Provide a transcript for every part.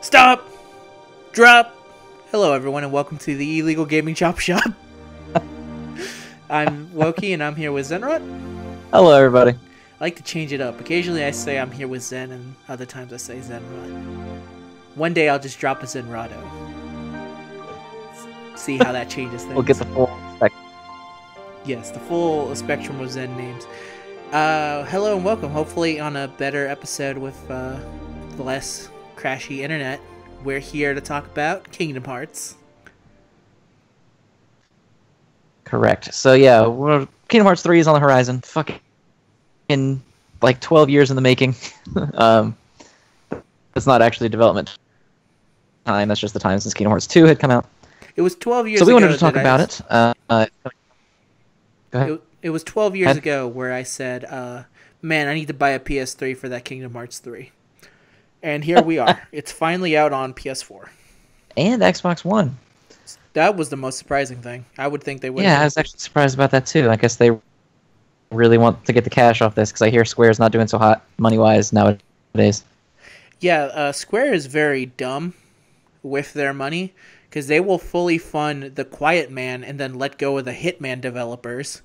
Stop! Drop! Hello everyone and welcome to the Illegal Gaming Chop Shop. I'm Wokey and I'm here with Zenrot. Hello everybody. I like to change it up. Occasionally I say I'm here with Zen and other times I say Zenrot. One day I'll just drop a Zenrato. See how that changes things. We'll get the full spectrum. Yes, the full spectrum of Zen names. Hello and welcome. Hopefully on a better episode with less crashy internet. We're here to talk about Kingdom Hearts. Correct. So yeah, Kingdom Hearts 3 is on the horizon. Fucking like 12 years in the making. It's not actually development time. That's just the time since Kingdom Hearts 2 had come out. It was 12 years ago. So we ago wanted to talk about it. Go ahead. It was 12 years ago where I said, man, I need to buy a PS3 for that Kingdom Hearts 3. And here we are. It's finally out on PS4. And Xbox One. That was the most surprising thing. I would think they would. Yeah, I was actually surprised about that too. I guess they really want to get the cash off this because I hear Square's not doing so hot money-wise nowadays. Yeah, Square is very dumb with their money because they will fully fund the Quiet Man and then let go of the Hitman developers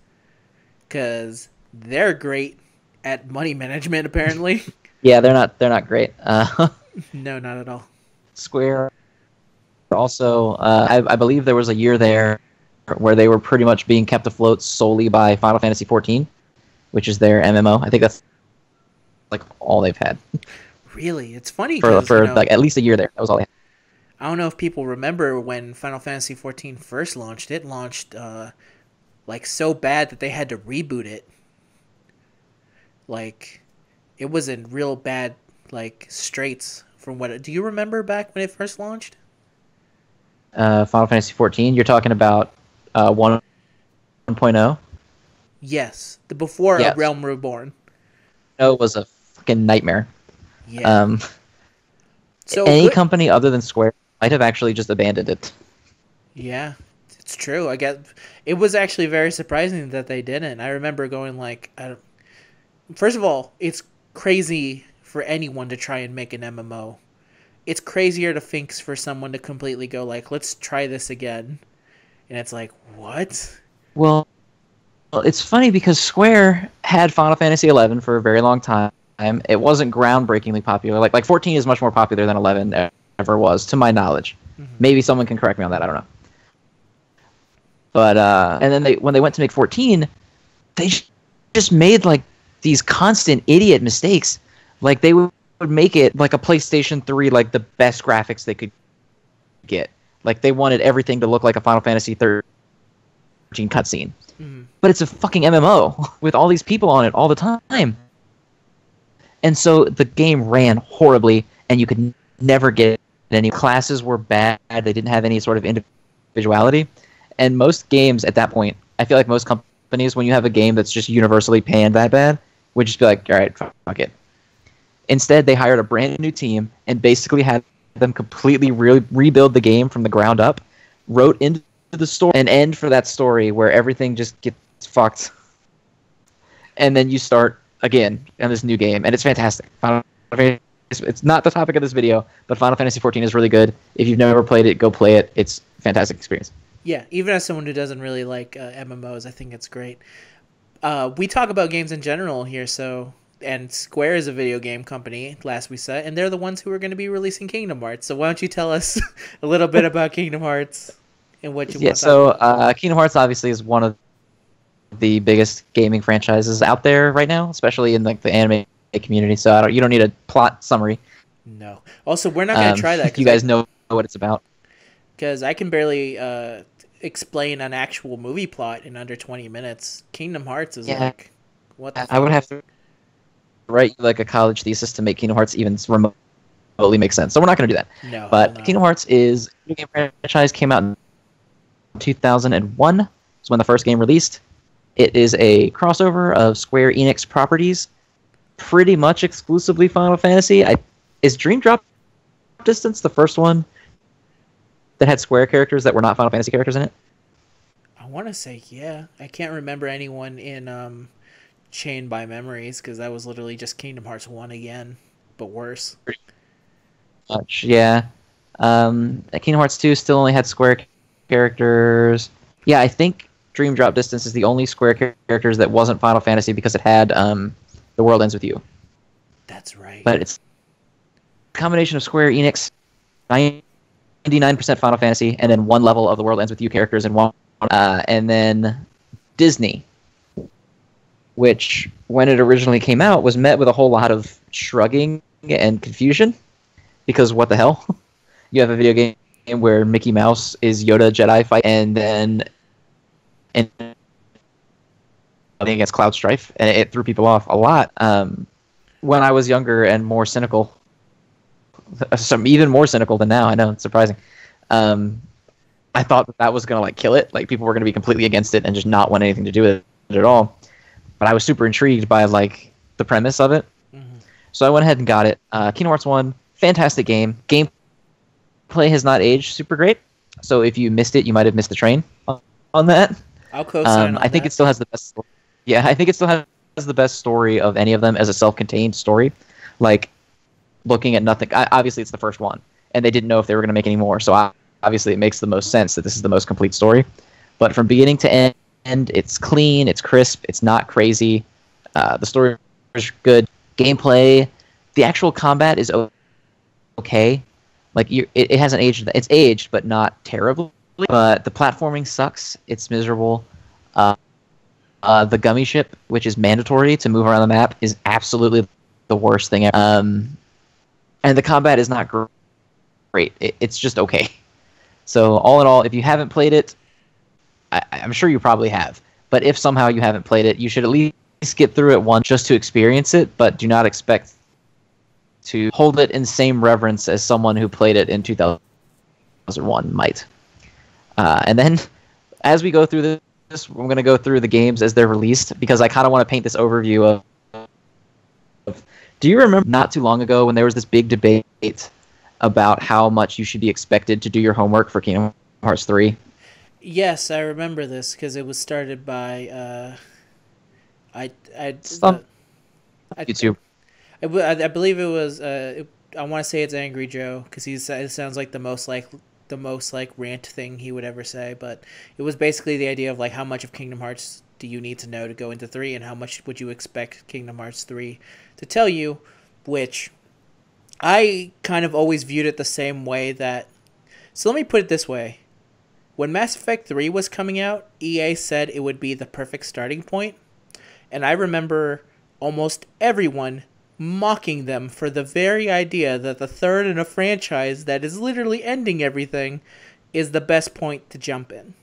because they're great at money management apparently. Yeah, they're not great. No, not at all. Square also, I believe there was a year there where they were pretty much being kept afloat solely by Final Fantasy XIV, which is their MMO. I think that's like all they've had. Really? It's funny for like at least a year there. That was all they had. I don't know if people remember when Final Fantasy XIV first launched. It launched like so bad that they had to reboot it. Like it was in real bad like straits from what. Do you remember back when it first launched? Final Fantasy XIV. You're talking about 1.0. Yes, the before yes. Realm Reborn. No, it was a fucking nightmare. Yeah. So any company other than Square might have actually just abandoned it. Yeah, it's true. I guess it was actually very surprising that they didn't. I remember going like, first of all, it's crazy for anyone to try and make an MMO. It's crazier to think for someone to completely go like, let's try this again. And it's like, what? Well, it's funny because Square had Final Fantasy XI for a very long time. It wasn't groundbreakingly popular. Like 14 is much more popular than 11 ever was, to my knowledge. Mm-hmm. Maybe someone can correct me on that. I don't know. But and then when they went to make 14, they just made like these constant idiot mistakes. Like they would make it like a PlayStation 3, like the best graphics they could get. Like they wanted everything to look like a Final Fantasy 13 cutscene. Mm-hmm. But it's a fucking MMO with all these people on it all the time. And so the game ran horribly, and you could never get any. Classes were bad. They didn't have any sort of individuality. And most games at that point, I feel like most companies, when you have a game that's just universally panned that bad, would just be like, all right, fuck it. Instead, they hired a brand new team and basically had them completely rebuild the game from the ground up, wrote into the story an end for that story where everything just gets fucked. And then you start again on this new game, and it's fantastic. It's not the topic of this video, but Final Fantasy XIV is really good. If you've never played it, go play it. It's a fantastic experience. Yeah, even as someone who doesn't really like MMOs, I think it's great. We talk about games in general here, and Square is a video game company, last we said, and they're the ones who are going to be releasing Kingdom Hearts. So why don't you tell us a little bit about Kingdom Hearts and what you want to talk about? Kingdom Hearts obviously is one of the biggest gaming franchises out there right now, especially in like the anime community. So you don't need a plot summary. No. Also, we're not going to try that. You guys know what it's about. Because I can barely explain an actual movie plot in under 20 minutes. Kingdom Hearts is like, what the fuck? I would have to write like a college thesis to make Kingdom Hearts even remotely make sense. So we're not going to do that. No. But Kingdom Hearts is a game franchise, came out in 2001. It's when the first game released. It is a crossover of Square Enix properties, pretty much exclusively Final Fantasy. Is Dream Drop Distance the first one that had Square characters that were not Final Fantasy characters in it? I want to say, yeah. I can't remember anyone in Chained by Memories, because that was literally just Kingdom Hearts 1 again, but worse. much. Yeah. Kingdom Hearts 2 still only had Square characters. Yeah, I think Dream Drop Distance is the only Square characters that wasn't Final Fantasy because it had The World Ends With You. That's right. But it's a combination of Square Enix, 99% Final Fantasy, and then one level of The World Ends With You characters, and then Disney, which, when it originally came out, was met with a whole lot of shrugging and confusion, because what the hell? You have a video game where Mickey Mouse is Yoda Jedi fight, and then against Cloud Strife, and it threw people off a lot. When I was younger and more cynical, even more cynical than now, I know, it's surprising. I thought that was going to kill it. Like, people were going to be completely against it and just not want anything to do with it at all. But I was super intrigued by the premise of it. Mm-hmm. So I went ahead and got it. Kingdom Hearts 1, fantastic game. Gameplay has not aged super great. So if you missed it, you might have missed the train on that. I'll co-sign on I think that. It still has the best story. Yeah, I think it still has the best story of any of them as a self-contained story. Like, looking at nothing. Obviously, it's the first one, and they didn't know if they were going to make any more. So obviously, it makes the most sense that this is the most complete story. But from beginning to end, it's clean, it's crisp, it's not crazy. The story is good. Gameplay, the actual combat is okay. It hasn't aged. It's aged, but not terribly. But the platforming sucks. It's miserable. The gummy ship, which is mandatory to move around the map, is absolutely the worst thing ever. And the combat is not great. It's just okay. So all in all, if you haven't played it, I'm sure you probably have. But if somehow you haven't played it, you should at least skip through it once just to experience it, but do not expect to hold it in same reverence as someone who played it in 2001 might. And then, as we go through this, we're going to go through the games as they're released, because I kind of want to paint this overview of... Do you remember not too long ago when there was this big debate about how much you should be expected to do your homework for Kingdom Hearts 3? Yes, I remember this because it was started by YouTube. I believe it was. I want to say it's Angry Joe because it sounds like the most rant thing he would ever say. But it was basically the idea of how much of Kingdom Hearts do you need to know to go into 3, and how much would you expect Kingdom Hearts 3 to tell you, which I kind of always viewed it the same way that... So let me put it this way. When Mass Effect 3 was coming out, EA said it would be the perfect starting point. And I remember almost everyone mocking them for the very idea that the third in a franchise that is literally ending everything is the best point to jump in.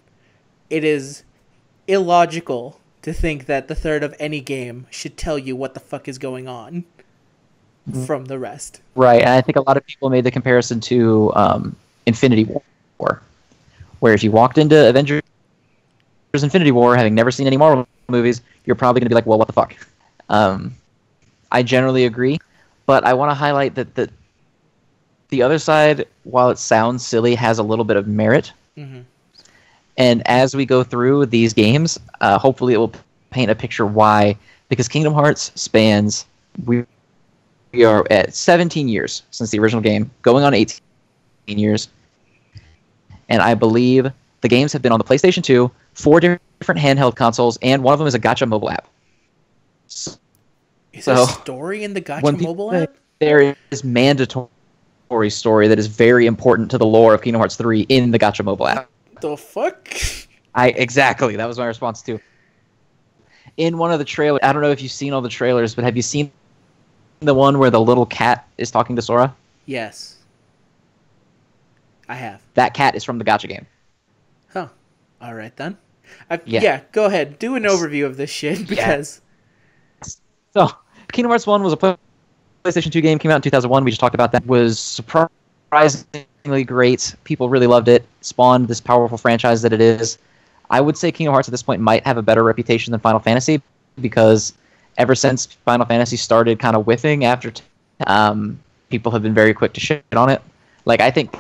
It is illogical to think that the third of any game should tell you what the fuck is going on from the rest. Right, and I think a lot of people made the comparison to Infinity War, where if you walked into Avengers Infinity War having never seen any Marvel movies, you're probably going to be like, well, what the fuck? I generally agree, but I want to highlight that the other side, while it sounds silly, has a little bit of merit. Mm-hmm. And as we go through these games, hopefully it will paint a picture why. Because Kingdom Hearts spans... We are at 17 years since the original game, going on 18 years. And I believe the games have been on the PlayStation 2, 4 different handheld consoles, and one of them is a gacha mobile app. Is there a story in the gacha mobile app? There is mandatory story that is very important to the lore of Kingdom Hearts 3 in the gacha mobile app. The fuck? Exactly. That was my response too. In one of the trailers, I don't know if you've seen all the trailers, but have you seen the one where the little cat is talking to Sora? Yes. I have. That cat is from the gacha game. Huh. All right then. Yeah, go ahead. Do an overview of this shit because... So, Kingdom Hearts 1 was a PlayStation 2 game, came out in 2001. We just talked about that. Was surprisingly great. People really loved it. Spawned this powerful franchise that it is. I would say Kingdom Hearts at this point might have a better reputation than Final Fantasy because ever since Final Fantasy started kind of whiffing after people have been very quick to shit on it. I think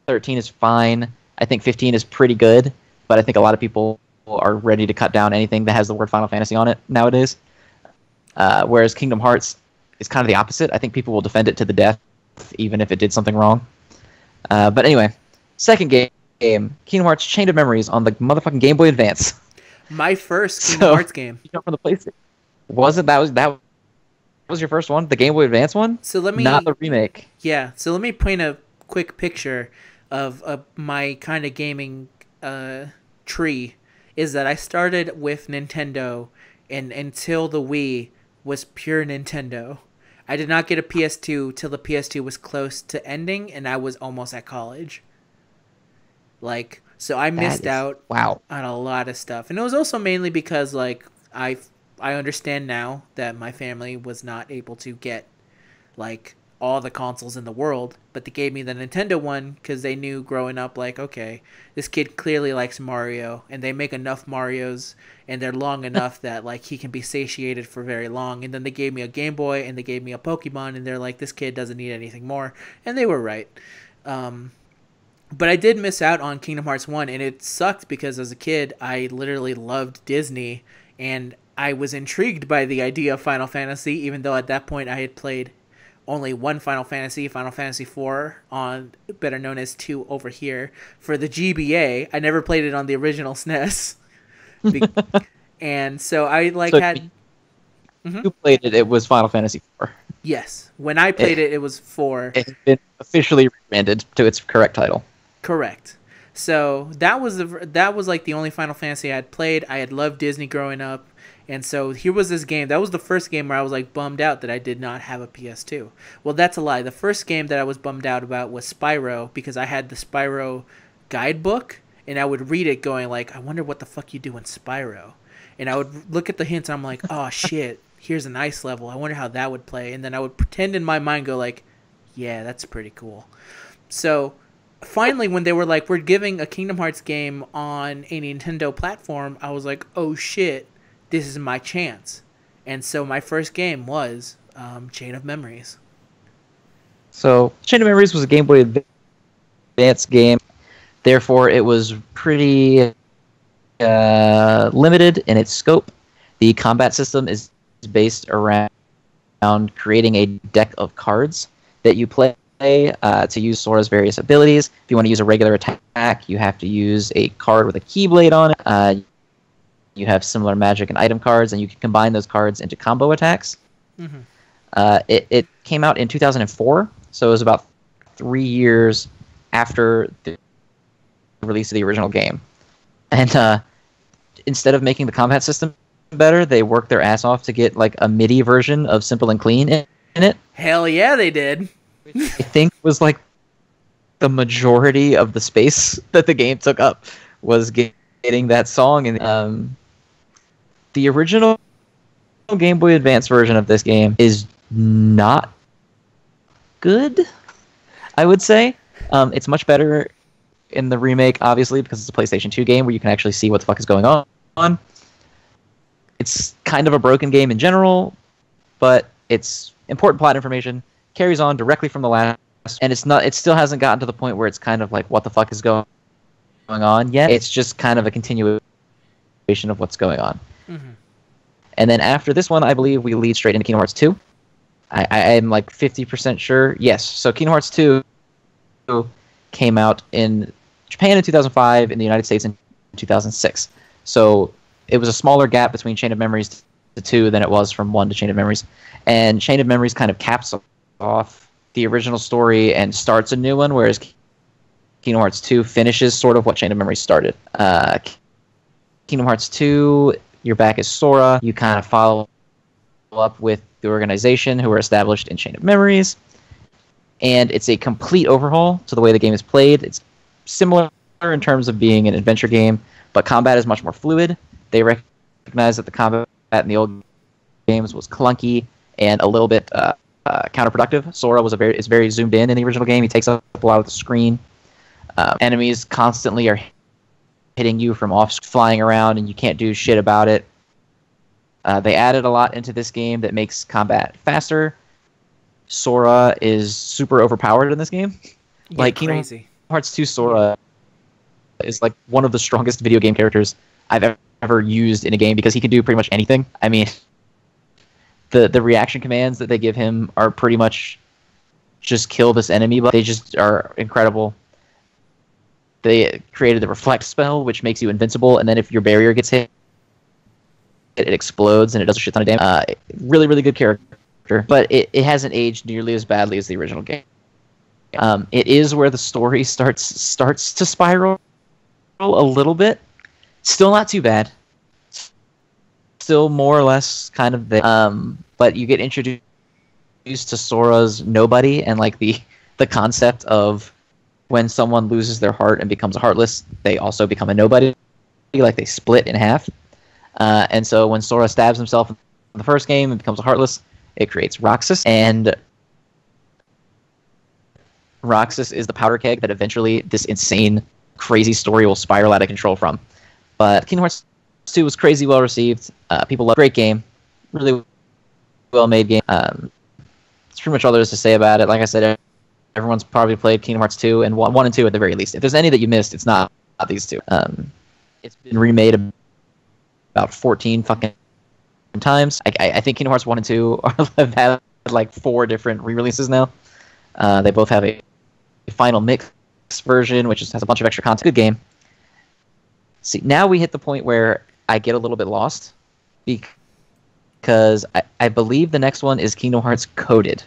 13 is fine. I think 15 is pretty good, but I think a lot of people are ready to cut down anything that has the word Final Fantasy on it nowadays. Whereas Kingdom Hearts is kind of the opposite. I think people will defend it to the death. even if it did something wrong. But anyway, second game, Kingdom Hearts Chain of Memories on the motherfucking Game Boy Advance. My first Kingdom Hearts game. You come from the PlayStation. Was it that was your first one? The Game Boy Advance one? So let me Not the remake. Yeah, so let me paint a quick picture of my kind of gaming tree. Is that I started with Nintendo, and until the Wii was pure Nintendo. I did not get a PS2 till the PS2 was close to ending, and I was almost at college. Like, so I missed out wow on a lot of stuff, and it was also mainly because like I understand now that my family was not able to get like all the consoles in the world, but they gave me the Nintendo one because they knew growing up, like, okay, this kid clearly likes Mario, and they make enough Marios, and they're long enough that like he can be satiated for very long. And then they gave me a Game Boy, and they gave me a Pokemon, and they're like, this kid doesn't need anything more, and they were right. But I did miss out on Kingdom Hearts 1, and it sucked because as a kid, I literally loved Disney, and I was intrigued by the idea of Final Fantasy, even though at that point I had played only one Final Fantasy, Final Fantasy IV, on better known as 2 over here, for the GBA. I never played it on the original SNES. And so I like had... You played it, it was Final Fantasy IV. Yes. When I played it was 4. It had been officially rebranded to its correct title. Correct. So that was like the only Final Fantasy I had played. I had loved Disney growing up, and so here was this game. That was the first game where I was like bummed out that I did not have a PS2. Well, that's a lie. The first game that I was bummed out about was Spyro, because I had the Spyro guidebook, and I would read it going like, I wonder what the fuck you do in Spyro. And I would look at the hints, and I'm like, oh shit, here's an ice level. I wonder how that would play. And then I would pretend in my mind, go like, yeah, that's pretty cool. So finally, when they were like, we're giving a Kingdom Hearts game on a Nintendo platform, I was like, oh shit, this is my chance. And so my first game was Chain of Memories. So Chain of Memories was a Game Boy Advance game. Therefore, it was pretty limited in its scope. The combat system is based around creating a deck of cards that you play to use Sora's various abilities. If you want to use a regular attack, you have to use a card with a Keyblade on it. You have similar magic and item cards, and you can combine those cards into combo attacks. Mm-hmm. It came out in 2004, so it was about 3 years after the release of the original game. And instead of making the combat system better, they worked their ass off to get like a MIDI version of Simple and Clean in it. Hell yeah, they did. I think was like the majority of the space that the game took up was getting that song. And the original Game Boy Advance version of this game is not good, I would say. It's much better in the remake, obviously, because it's a PlayStation 2 game where you can actually see what the fuck is going on. It's kind of a broken game in general, but it's important plot information, carries on directly from the last, and it still hasn't gotten to the point where it's kind of like, what the fuck is going on yet. It's just kind of a continuation of what's going on. Mm-hmm. And then after this one, I believe we lead straight into Kingdom Hearts 2. I am like 50% sure. Yes, so Kingdom Hearts 2 came out in Japan in 2005, in the United States in 2006. So it was a smaller gap between Chain of Memories to 2 than it was from 1 to Chain of Memories. And Chain of Memories kind of caps off the original story and starts a new one, whereas Kingdom Hearts 2 finishes sort of what Chain of Memories started. Kingdom Hearts 2, you're back as Sora. You kind of follow up with the organization who were established in Chain of Memories. And it's a complete overhaul to the way the game is played. It's similar in terms of being an adventure game, but combat is much more fluid. They recognize that the combat in the old games was clunky and a little bit counterproductive. Sora is very zoomed in the original game. He takes up a lot of the screen. Enemies constantly are hitting you from off, flying around, and you can't do shit about it. They added a lot into this game that makes combat faster. Sora is super overpowered in this game. Yeah, like Kingdom Hearts 2 Sora is like one of the strongest video game characters I've ever used in a game because he can do pretty much anything. I mean, the reaction commands that they give him are pretty much just kill this enemy, but they just are incredible. They created the reflect spell, which makes you invincible, and then if your barrier gets hit, it explodes and it does a shit ton of damage. Really, really good character, but it hasn't aged nearly as badly as the original game. It is where the story starts to spiral a little bit. Still not too bad. Still more or less kind of there. But you get introduced to Sora's nobody and like the concept of when someone loses their heart and becomes heartless, they also become a nobody. Like they split in half. And so when Sora stabs himself in the first game and becomes a heartless, it creates Roxas. And Roxas is the powder keg that eventually this insane, crazy story will spiral out of control from. But Kingdom Hearts 2 was crazy well received. People love it. Great game. Really well made game. That's pretty much all there is to say about it. Like I said, everyone's probably played Kingdom Hearts 2 and 1 and 2 at the very least. If there's any that you missed, it's not these two. It's been remade about 14 fucking times. I think Kingdom Hearts 1 and 2 have had like 4 different re-releases now. They both have a final mix version, which has a bunch of extra content. Good game. See, now we hit the point where I get a little bit lost because I believe the next one is Kingdom Hearts Coded,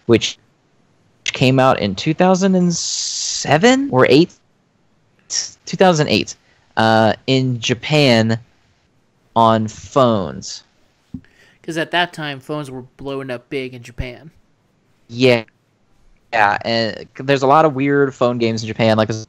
which came out in 2007 or 8? 2008 in Japan on phones. Because at that time, phones were blowing up big in Japan. Yeah, and there's a lot of weird phone games in Japan. Like there's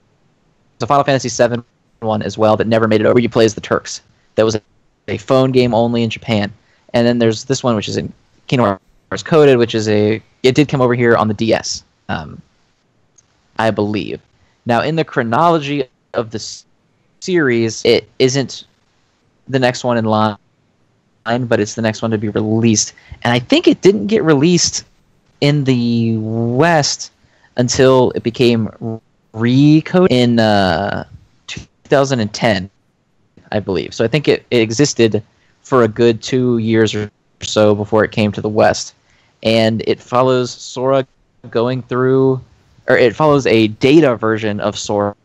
a Final Fantasy VII one as well that never made it over. You play as the Turks. That was a phone game only in Japan. And then there's this one which is in Kingdom Hearts Coded, which is it did come over here on the DS, I believe. Now in the chronology of the series, it isn't the next one in line, but it's the next one to be released. And I think it didn't get released in the West until it became recoded in 2010, I believe. So I think it existed for a good 2 years or so before it came to the West. And it follows Sora going through, or it follows a data version of Sora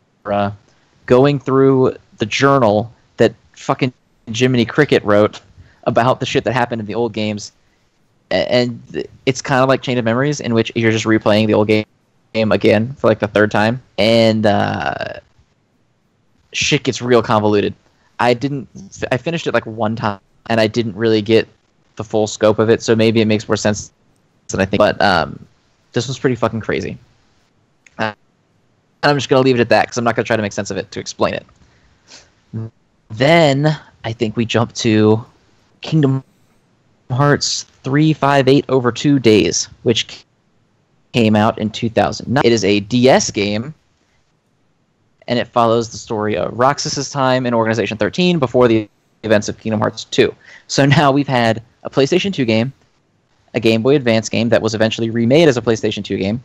going through the journal that fucking Jiminy Cricket wrote about the shit that happened in the old games. And it's kind of like Chain of Memories, in which you're just replaying the old game again for like the 3rd time. And shit gets real convoluted. I finished it like 1 time, and I didn't really get the full scope of it, so maybe it makes more sense than I think. But this was pretty fucking crazy. I'm just going to leave it at that, because I'm not going to try to make sense of it to explain it. Then, I think we jump to Kingdom Hearts 358 over 2 days, which came out in 2009. It is a DS game, and it follows the story of Roxas's time in Organization 13 before the events of Kingdom Hearts 2. So now we've had a PlayStation 2 game, a Game Boy Advance game that was eventually remade as a PlayStation 2 game,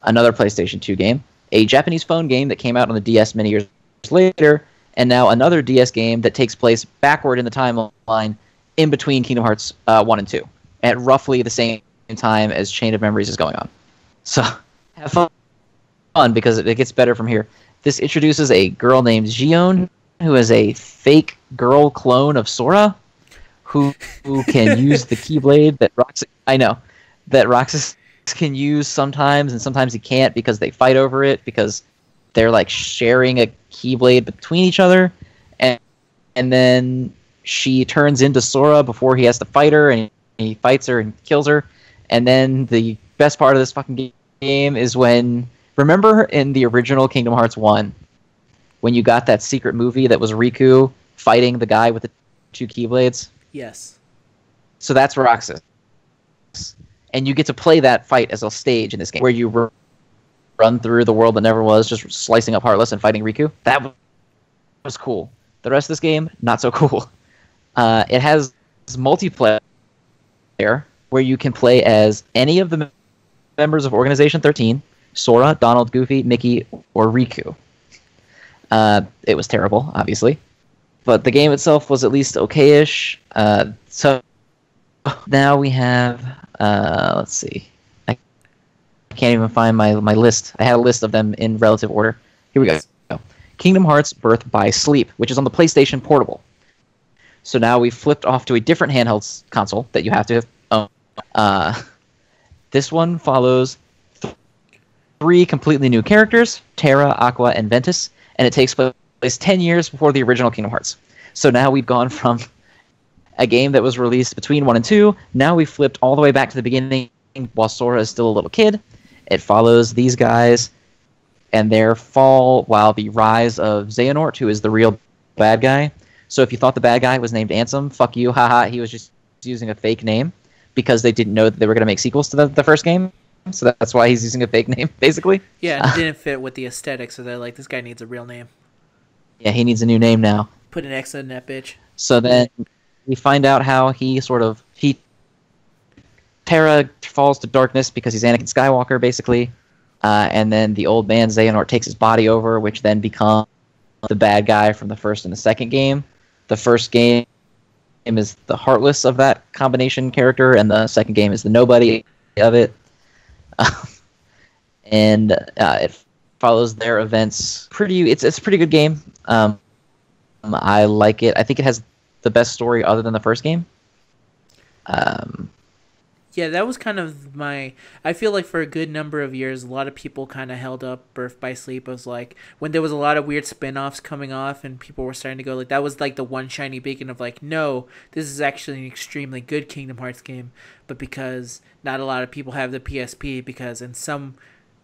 another PlayStation 2 game, a Japanese phone game that came out on the DS many years later, and now another DS game that takes place backward in the timeline in between Kingdom Hearts 1 and 2, at roughly the same time as Chain of Memories is going on. So have fun, because it gets better from here. This introduces a girl named Xion, who is a fake girl clone of Sora, who can use the Keyblade that Roxas can use sometimes, and sometimes he can't because they fight over it, because they're like sharing a Keyblade between each other, and then she turns into Sora before he has to fight her, and he fights her and kills her. And then the best part of this fucking game is when, remember in the original Kingdom Hearts 1, when you got that secret movie that was Riku fighting the guy with the 2 Keyblades? Yes. So that's Roxas. And you get to play that fight as a stage in this game, where you run through the world that never was, just slicing up Heartless and fighting Riku. That was cool. The rest of this game, not so cool. It has multiplayer, where you can play as any of the members of Organization 13, Sora, Donald, Goofy, Mickey, or Riku. It was terrible, obviously. But the game itself was at least okay-ish. So now we have, let's see. I can't even find my list. I had a list of them in relative order. Here we go. Kingdom Hearts Birth by Sleep, which is on the PlayStation Portable. So now we've flipped off to a different handheld console that you have to own. This one follows 3 completely new characters, Terra, Aqua, and Ventus, and it takes place 10 years before the original Kingdom Hearts. So now we've gone from a game that was released between 1 and 2, now we've flipped all the way back to the beginning while Sora is still a little kid. It follows these guys and their fall while the rise of Xehanort, who is the real bad guy. So if you thought the bad guy was named Ansem, fuck you, haha, he was just using a fake name because they didn't know that they were going to make sequels to the first game. So that's why he's using a fake name, basically. Yeah, it didn't fit with the aesthetic, so they're like, this guy needs a real name. Yeah, he needs a new name now. Put an X in that bitch. So then we find out how Terra falls to darkness because he's Anakin Skywalker, basically. And then the old man Xehanort takes his body over, which then becomes the bad guy from the first and the second game. The first game is the Heartless of that combination character, and the second game is the Nobody of it. And it follows their events. It's a pretty good game. I like it. I think it has the best story other than the first game. Yeah, that was kind of I feel like for a good number of years, a lot of people kind of held up Birth by Sleep. It was like when there was a lot of weird spin-offs coming off and people were starting to go like, that was like the one shiny beacon of like, no, this is actually an extremely good Kingdom Hearts game. But because not a lot of people have the PSP, because in some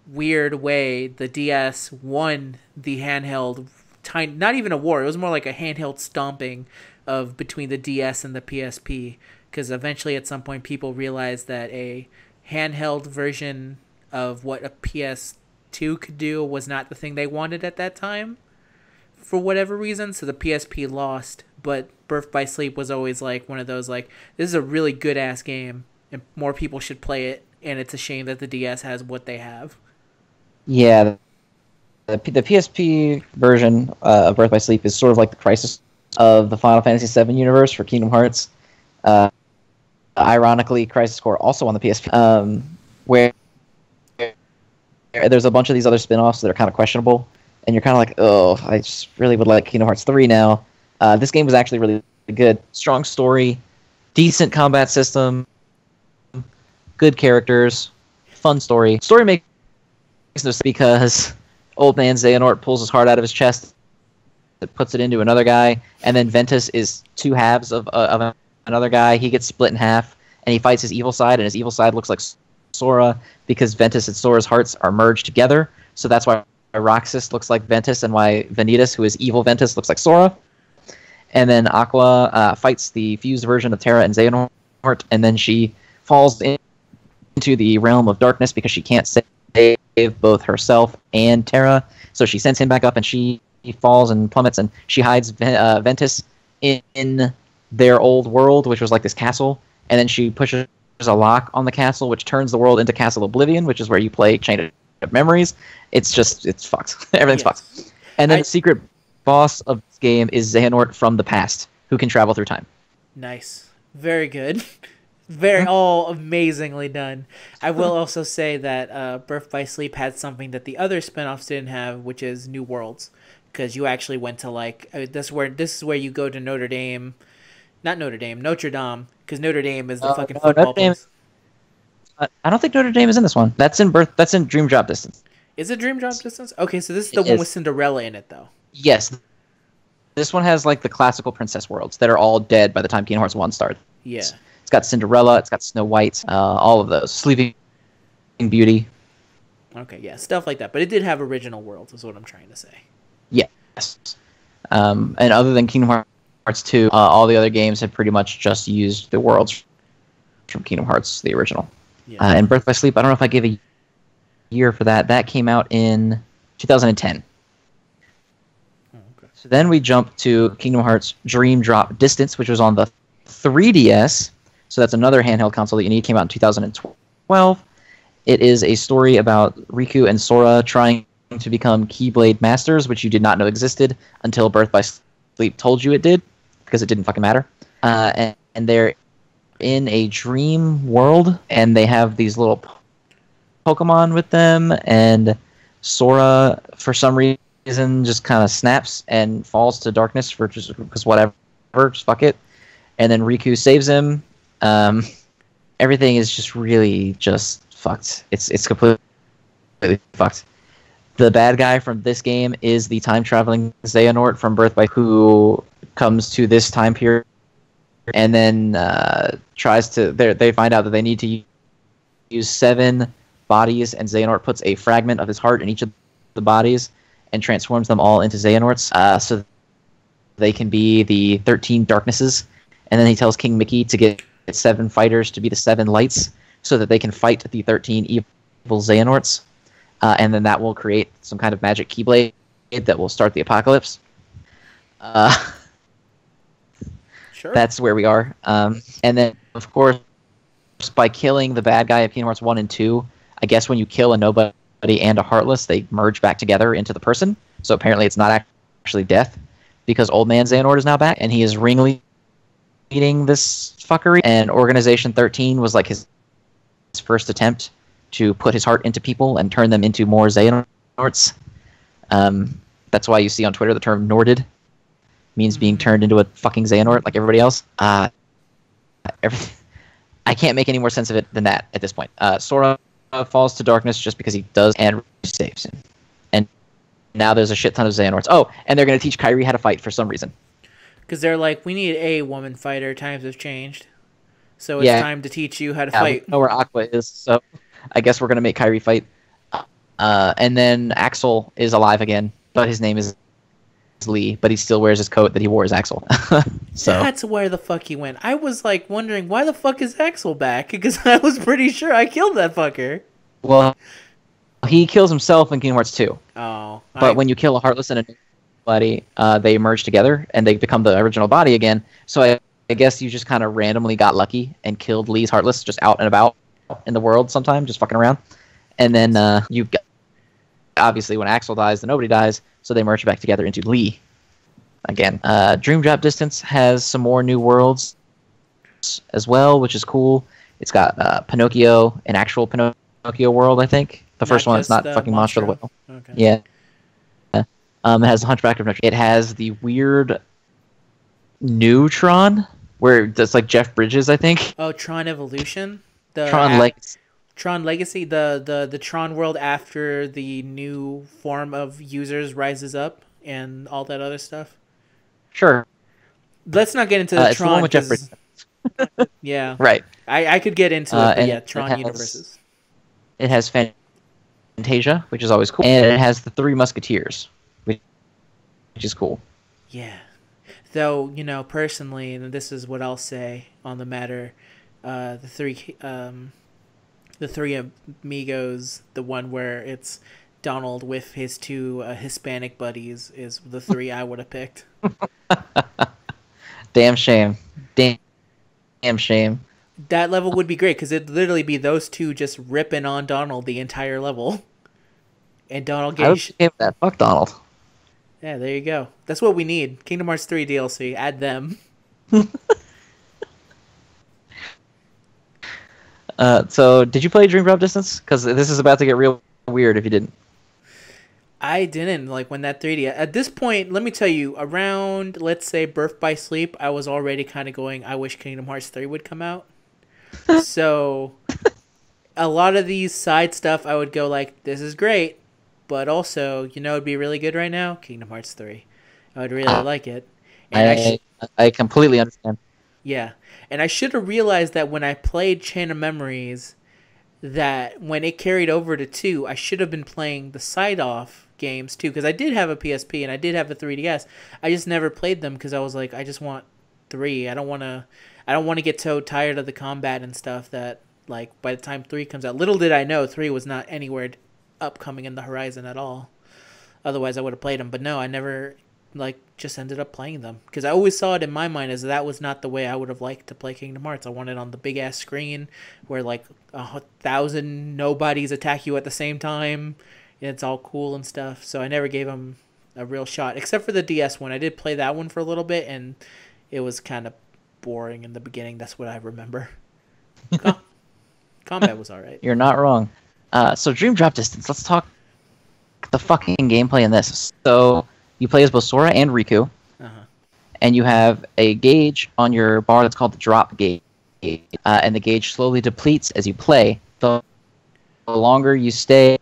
weird way, the DS won the handheld, not even a war, it was more like a handheld stomping of between the DS and the PSP. Because eventually at some point people realized that a handheld version of what a PS2 could do was not the thing they wanted at that time for whatever reason. So the PSP lost, but Birth by Sleep was always like one of those like, this is a really good ass game and more people should play it, and it's a shame that the DS has what they have. Yeah, the PSP version of Birth by Sleep is sort of like the Crisis of the Final Fantasy VII universe for Kingdom Hearts. Ironically, Crisis Core also on the PSP, where there's a bunch of these other spin-offs that are kind of questionable, and you're kind of like, oh, I just really would like Kingdom Hearts 3 now. This game was actually really good. Strong story, decent combat system, good characters, fun story. Story makes no sense because old man Xehanort pulls his heart out of his chest, puts it into another guy, and then Ventus is 2 halves of another guy. He gets split in half, and he fights his evil side, and his evil side looks like Sora because Ventus and Sora's hearts are merged together. So that's why Roxas looks like Ventus, and why Vanitas, who is evil Ventus, looks like Sora. And then Aqua fights the fused version of Terra and Xehanort, and then she falls into the realm of darkness because she can't save both herself and Terra. So she sends him back up, and she falls and plummets, and she hides Ventus in their old world, which was like this castle, and then she pushes a lock on the castle, which turns the world into Castle Oblivion, which is where you play Chain of Memories. It's fucked. Everything's fucked. And then the secret boss of this game is Xehanort from the past, who can travel through time. Nice. Very good. Very all amazingly done. I will also say that Birth by Sleep had something that the other spinoffs didn't have, which is New Worlds, because you actually went to like this is where you go to Notre Dame, because Notre Dame is the fucking football place. I don't think Notre Dame is in this one. That's in Dream Drop Distance. Is it Dream Drop Distance? Okay, so this is the one with Cinderella in it, though. Yes. This one has like the classical princess worlds that are all dead by the time Kingdom Hearts 1 starts. Yeah. It's got Cinderella, it's got Snow White, all of those. Sleeping Beauty. Okay, yeah, stuff like that. But it did have original worlds, is what I'm trying to say. Yes. And other than Kingdom Hearts 2, all the other games have pretty much just used the worlds from Kingdom Hearts, the original. Yeah. And Birth by Sleep, I don't know if I gave a year for that. That came out in 2010. Oh, okay. So then we jump to Kingdom Hearts Dream Drop Distance, which was on the 3DS. So that's another handheld console that you need. It came out in 2012. It is a story about Riku and Sora trying to become Keyblade Masters, which you did not know existed until Birth by Sleep told you it did, because it didn't fucking matter. And they're in a dream world, and they have these little Pokemon with them, and Sora, for some reason, just kind of snaps and falls to darkness for just because whatever, just fuck it. And then Riku saves him. Everything is just really just fucked. It's completely fucked. The bad guy from this game is the time traveling Xehanort from Birth by who comes to this time period and then tries to. They find out that they need to use 7 bodies, and Xehanort puts a fragment of his heart in each of the bodies and transforms them all into Xehanorts, so they can be the 13 darknesses. And then he tells King Mickey to get 7 fighters to be the 7 lights, so that they can fight the 13 evil Xehanorts. And then that will create some kind of magic Keyblade that will start the apocalypse. Sure. That's where we are. And then, of course, by killing the bad guy of Kingdom Hearts 1 and 2, I guess when you kill a nobody and a heartless, they merge back together into the person. So apparently it's not actually death, because Old Man Xehanort is now back, and he is ringleading this fuckery. And Organization 13 was like his first attempt to put his heart into people and turn them into more Xehanorts. That's why you see on Twitter the term Norded means being turned into a fucking Xehanort like everybody else. I can't make any more sense of it than that at this point. Sora falls to darkness just because he does, and saves him. And now there's a shit ton of Xehanorts. Oh, and they're going to teach Kairi how to fight for some reason. Because they're like, we need a woman fighter. Times have changed. So it's time to teach you how to fight. We know where Aqua is, so I guess we're going to make Kairi fight. And then Axel is alive again, but his name is Lee, but he still wears his coat that he wore as Axel. So that's where the fuck he went. I was like wondering, why the fuck is Axel back? Because I was pretty sure I killed that fucker. Well, he kills himself in Kingdom Hearts 2. Oh. But when you kill a Heartless and a body, they merge together and they become the original body again. So I guess you just kind of randomly got lucky and killed Lee's Heartless just out and about in the world sometime, just fucking around. And then obviously when Axel dies, then nobody dies, so they merge back together into Lee again. Dream Drop Distance has some more new worlds as well, which is cool. It's got Pinocchio, an actual Pinocchio world, I think. The first one is not fucking Monster of the Whale. Okay. Yeah. It has the Hunchback of Notre Dame. It has the weird new Tron, where it's like Jeff Bridges, I think. Oh, Tron Evolution? Tron Legacy. Tron Legacy, the Tron world after the new form of users rises up and all that other stuff. Sure. Let's not get into the it's Tron. The one with Jeff Bridges. Yeah. Right. I could get into it, but yeah, Tron universes. It has Fantasia, which is always cool. And it has the 3 Musketeers, which is cool. Yeah. Though, personally, and this is what I'll say on the matter, the three amigos, the one where it's Donald with his 2 Hispanic buddies, is the 3 I would have picked. Damn shame. Damn shame. That level would be great, because it'd literally be those 2 just ripping on Donald the entire level. And Donald gets... that. Fuck Donald. Yeah, there you go. That's what we need. Kingdom Hearts 3 DLC. Add them. So, did you play Dream Drop Distance? Because this is about to get real weird if you didn't. I didn't. When that 3D... At this point, let me tell you, around, let's say, Birth by Sleep, I was already kind of going, I wish Kingdom Hearts 3 would come out. So, a lot of these side stuff, I would go like, this is great, but also, it'd be really good right now? Kingdom Hearts 3. I would really like it. And I completely understand. Yeah. And I should have realized that when I played Chain of Memories, that when it carried over to 2, I should have been playing the side-off games too, because I did have a PSP and I did have a 3DS. I just never played them because I was like, I just want 3. I don't want to get so tired of the combat and stuff that, like, by the time 3 comes out, little did I know 3 was not anywhere upcoming in the horizon at all. Otherwise, I would have played them. But no, I never, just ended up playing them. Because I always saw it in my mind as that was not the way I would have liked to play Kingdom Hearts. I wanted on the big-ass screen where, 1,000 nobodies attack you at the same time. And it's all cool and stuff. So I never gave them a real shot. Except for the DS one. I did play that one for a little bit, and it was kind of boring in the beginning. That's what I remember. Combat was all right. You're not wrong. So Dream Drop Distance. Let's talk the fucking gameplay in this. So you play as both Sora and Riku, Uh-huh. and you have a gauge on your bar that's called the drop gauge, and the gauge slowly depletes as you play. The longer you stay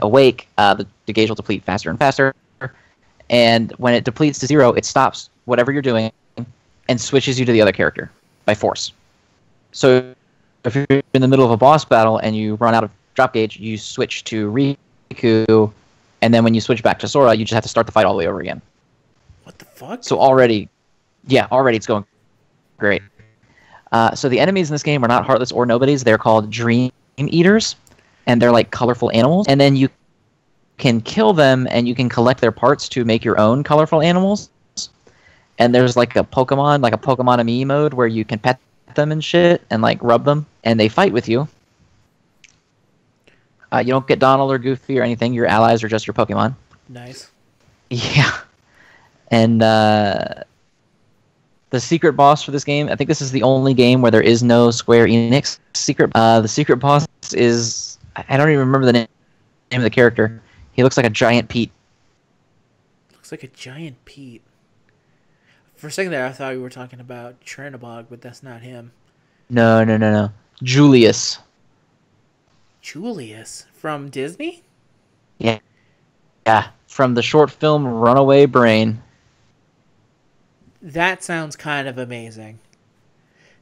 awake, the gauge will deplete faster and faster. And when it depletes to 0, it stops whatever you're doing and switches you to the other character by force. So if you're in the middle of a boss battle and you run out of drop gauge, you switch to Riku, and then when you switch back to Sora, you just have to start the fight all the way over again. What the fuck? So already it's going great. So the enemies in this game are not Heartless or Nobodies. They're called Dream Eaters, and they're like colorful animals. And then you can kill them, and you can collect their parts to make your own colorful animals. And there's like a Pokemon Me mode where you can pet them and shit, and like rub them, and they fight with you. You don't get Donald or Goofy or anything. Your allies are just your Pokemon. Nice. Yeah. And the secret boss for this game, I think this is the only game where there is no Square Enix secret. The secret boss is, I don't even remember the name of the character. He looks like a giant Pete. Looks like a giant Pete. For a second there, I thought we were talking about Chernobog, but that's not him. No. Julius. Julius from Disney? Yeah. From the short film Runaway Brain. That sounds kind of amazing.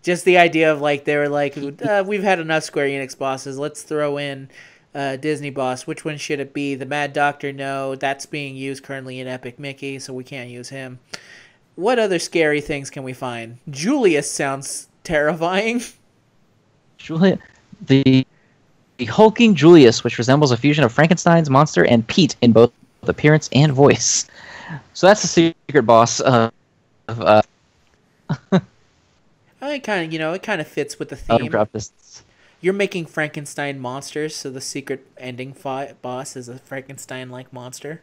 Just the idea of like they were like, we've had enough Square Enix bosses. Let's throw in Disney boss. Which one should it be? The Mad Doctor? No, that's being used currently in Epic Mickey, so we can't use him. What other scary things can we find? Julius sounds terrifying. Julius, the hulking Julius, which resembles a fusion of Frankenstein's monster and Pete in both appearance and voice. So that's the secret boss. It kind of fits with the theme. Drop this. You're making Frankenstein monsters, so the secret ending boss is a Frankenstein-like monster.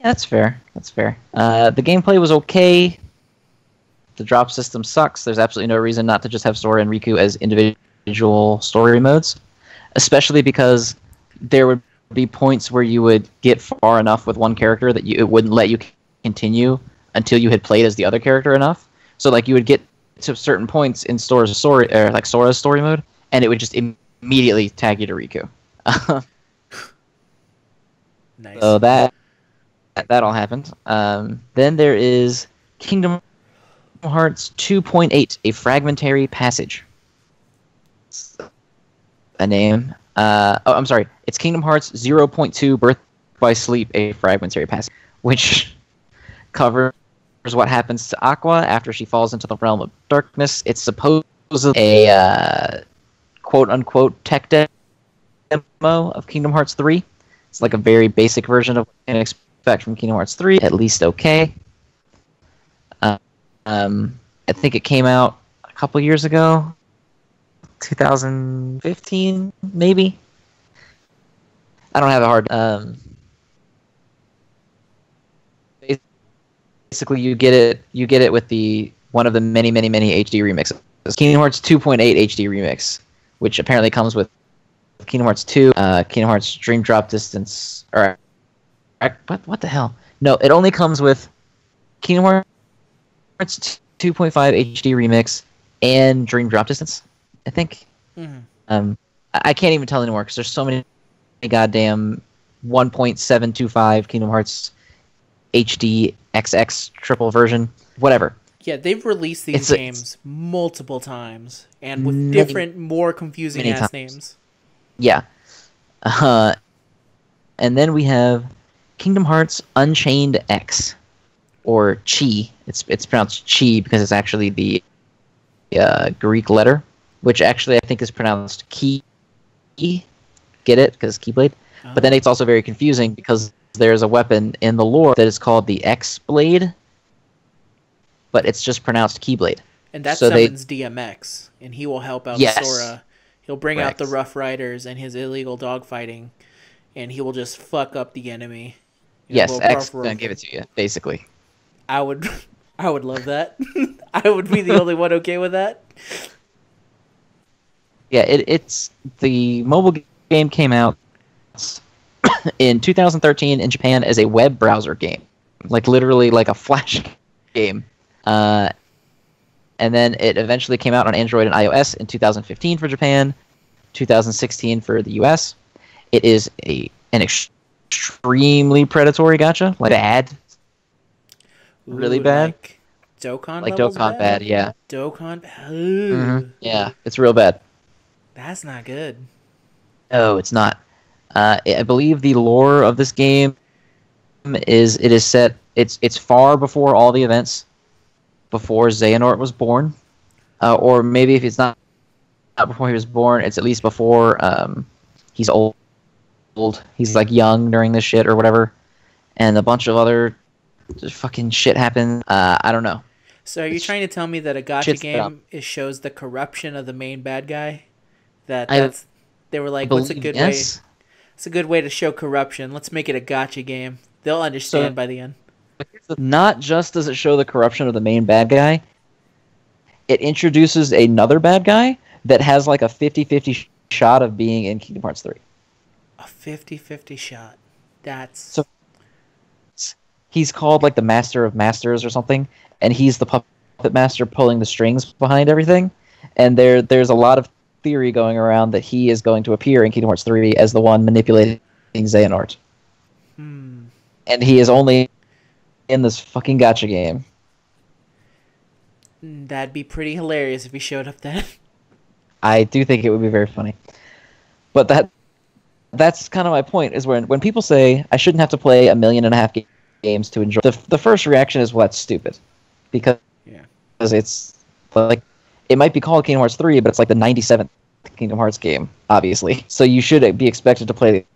Yeah, that's fair. The gameplay was okay. The drop system sucks. There's absolutely no reason not to just have Sora and Riku as individual story modes, especially because there would be points where you would get far enough with one character that it wouldn't let you continue until you had played as the other character enough. So like you would get to certain points in Sora's story mode, and it would just immediately tag you to Riku. Nice. So that all happened. Then there is Kingdom Hearts 2.8, a fragmentary passage. A name. I'm sorry. It's Kingdom Hearts 0.2, Birth by Sleep, a fragmentary passage, which covers what happens to Aqua after she falls into the realm of darkness. It's supposedly a quote-unquote tech demo of Kingdom Hearts 3. It's like a very basic version of what you can expect from Kingdom Hearts 3, at least okay. I think it came out a couple years ago, 2015, maybe. I don't have a hard. Basically, you get it with one of the many HD remixes. Kingdom Hearts 2.8 HD remix, which apparently comes with Kingdom Hearts 2, Kingdom Hearts Dream Drop Distance, or what the hell? No, it only comes with Kingdom Hearts 2.5 HD remix and Dream Drop Distance, I think. Mm-hmm. I can't even tell anymore because there's so many goddamn 1.725 Kingdom Hearts HD XX triple version, whatever. Yeah, they've released these games multiple times and with different, more confusing ass names. Yeah. And then we have Kingdom Hearts Unchained X, or Chi. It's pronounced Chi because it's actually the Greek letter, which actually I think is pronounced Ki. Get it? Because Keyblade. Oh. But then it's also very confusing because there's a weapon in the lore that is called the X-Blade, but it's just pronounced Keyblade. And that summons DMX, and he will help out Sora. He'll bring out the Rough Riders and his illegal dogfighting, and he will just fuck up the enemy. Yes, X is going to give it to you, basically. I would love that. I would be the only one okay with that. yeah, it's the mobile game came out in 2013 in Japan as a web browser game, like literally like a Flash game. Uh, and then it eventually came out on Android and iOS in 2015 for Japan, 2016 for the US. It is an extremely predatory gacha, like bad, really Ooh, bad, like Dokkan like levels Dokkan bad? bad. Yeah, Dokkan. Ooh, yeah, it's real bad. that's not good. No, it's not. I believe the lore of this game is it is set. It's far before all the events, before Xehanort was born, or maybe if it's not before he was born, it's at least before he's old. He's like young during this shit or whatever, and a bunch of other just fucking shit happens. I don't know. So are you It's trying to tell me that a gotcha shit's set up. game it shows the corruption of the main bad guy? That I that's they were like, what's a believe good way? yes. It's a good way to show corruption. Let's make it a gotcha game. They'll understand So by the end. not just does it show the corruption of the main bad guy, it introduces another bad guy that has like a 50-50 shot of being in Kingdom Hearts 3. A 50-50 shot. That's So he's called like the Master of Masters or something, and he's the puppet master pulling the strings behind everything. And there's a lot of theory going around that he is going to appear in Kingdom Hearts 3 as the one manipulating Xehanort. hmm. And he is only in this fucking gotcha game. That'd be pretty hilarious if he showed up then. I do think it would be very funny. But that's kind of my point, is when people say I shouldn't have to play 1.5 million games to enjoy the first reaction is, well, that's stupid. Because Yeah. it's like it might be called Kingdom Hearts 3, but it's like the 97th Kingdom Hearts game, obviously. So you should be expected to play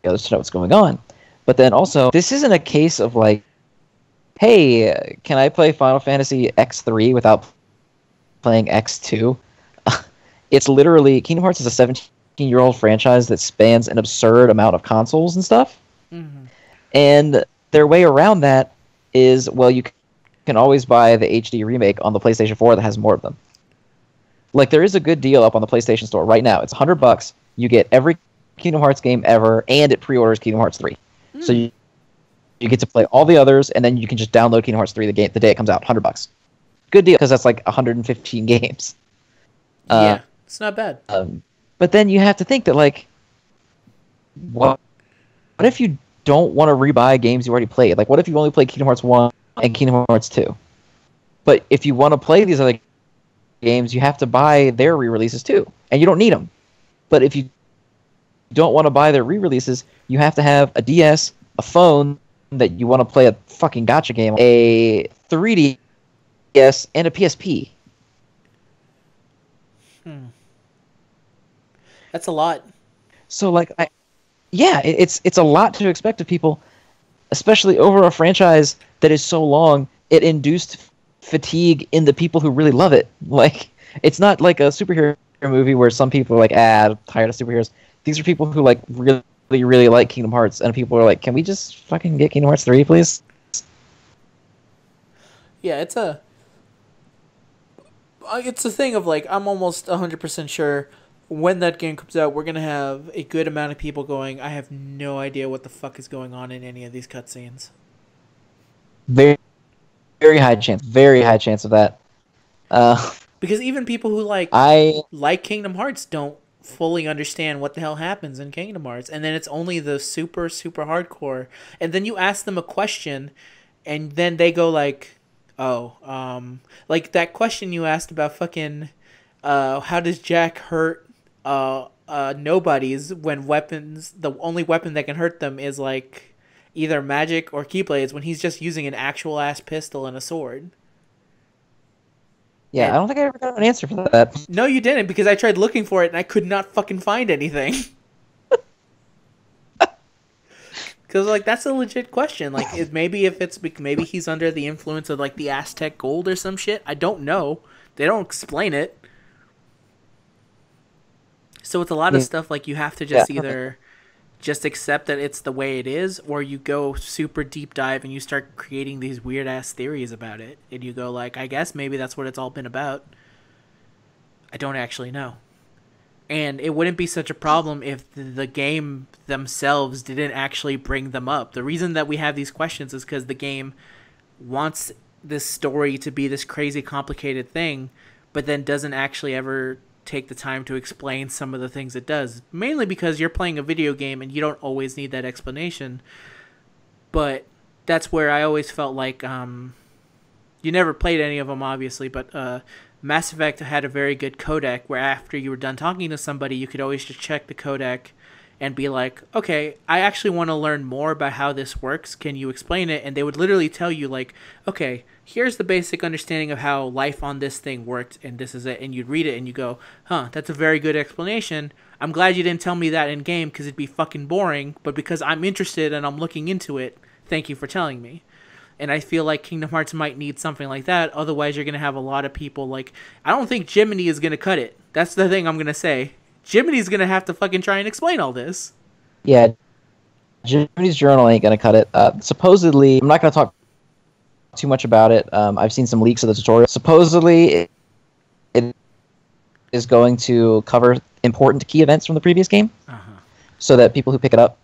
the others to know what's going on. But then also, this isn't a case of like, hey, can I play Final Fantasy X3 without playing X2? It's literally Kingdom Hearts is a 17-year-old franchise that spans an absurd amount of consoles and stuff. Mm-hmm. And their way around that is, well, you can always buy the HD remake on the PlayStation 4 that has more of them. Like, there is a good deal up on the PlayStation Store right now. It's $100. You get every Kingdom Hearts game ever, and it pre-orders Kingdom Hearts 3. So you get to play all the others, and then you can just download Kingdom Hearts 3 the day it comes out. $100. Good deal, because that's like 115 games. Yeah, it's not bad. But then you have to think that, like, what if you don't want to rebuy games you already played? Like, what if you only played Kingdom Hearts 1 and Kingdom Hearts 2? But if you want to play these other games, you have to buy their re-releases too, and you don't need them. But if you don't want to buy their re-releases, you have to have a DS, a phone that you want to play a fucking gotcha game, a 3DS, and a PSP. That's a lot. So, like, it's a lot to expect of people, especially over a franchise that is so long. It induced fatigue in the people who really love it. Like, it's not like a superhero movie where some people are like, I'm tired of superheroes. These are people who like really, really like Kingdom Hearts, and people are like, can we just fucking get Kingdom Hearts 3, please? Yeah, it's a thing of like, I'm almost 100% sure when that game comes out, we're going to have a good amount of people going, I have no idea what the fuck is going on in any of these cutscenes. Very, very high chance of that. Because even people who I like Kingdom Hearts don't fully understand what the hell happens in Kingdom Hearts. And then it's only the super, super hardcore. And then you ask them a question, and then they go like, like that question you asked about fucking, how does Jack hurt nobodies when the only weapon that can hurt them is like either magic or keyblades, when he's just using an actual ass pistol and a sword. Yeah, And I don't think I ever got an answer for that. no, you didn't, because I tried looking for it and I could not fucking find anything. Because like that's a legit question. Like, maybe he's under the influence of like the Aztec gold or some shit. I don't know. They don't explain it. So it's a lot of stuff like you have to just either just accept that it's the way it is, or you go super deep dive and you start creating these weird ass theories about it, and you go like, I guess maybe that's what it's all been about. I don't actually know. And it wouldn't be such a problem if the game themselves didn't actually bring them up. The reason that we have these questions is because the game wants this story to be this crazy complicated thing, but then doesn't actually ever take the time to explain some of the things it does. Mainly because you're playing a video game and you don't always need that explanation. But that's where I always felt like you never played any of them, obviously, but Mass Effect had a very good codec where after you were done talking to somebody, you could always just check the codec and be like, okay, I actually want to learn more about how this works. Can you explain it? And they would literally tell you, like, okay, here's the basic understanding of how life on this thing worked, and this is it. And you'd read it and you go, huh, that's a very good explanation. I'm glad you didn't tell me that in game because it'd be fucking boring, but because I'm interested and I'm looking into it, thank you for telling me. And I feel like Kingdom Hearts might need something like that. Otherwise, you're going to have a lot of people like... I don't think Jiminy is going to cut it. That's the thing I'm going to say. Jiminy's going to have to fucking try and explain all this. Yeah, Jiminy's journal ain't going to cut it. Supposedly, I'm not going to talk too much about it. I've seen some leaks of the tutorial. Supposedly, it is going to cover important key events from the previous game. So that people who pick it up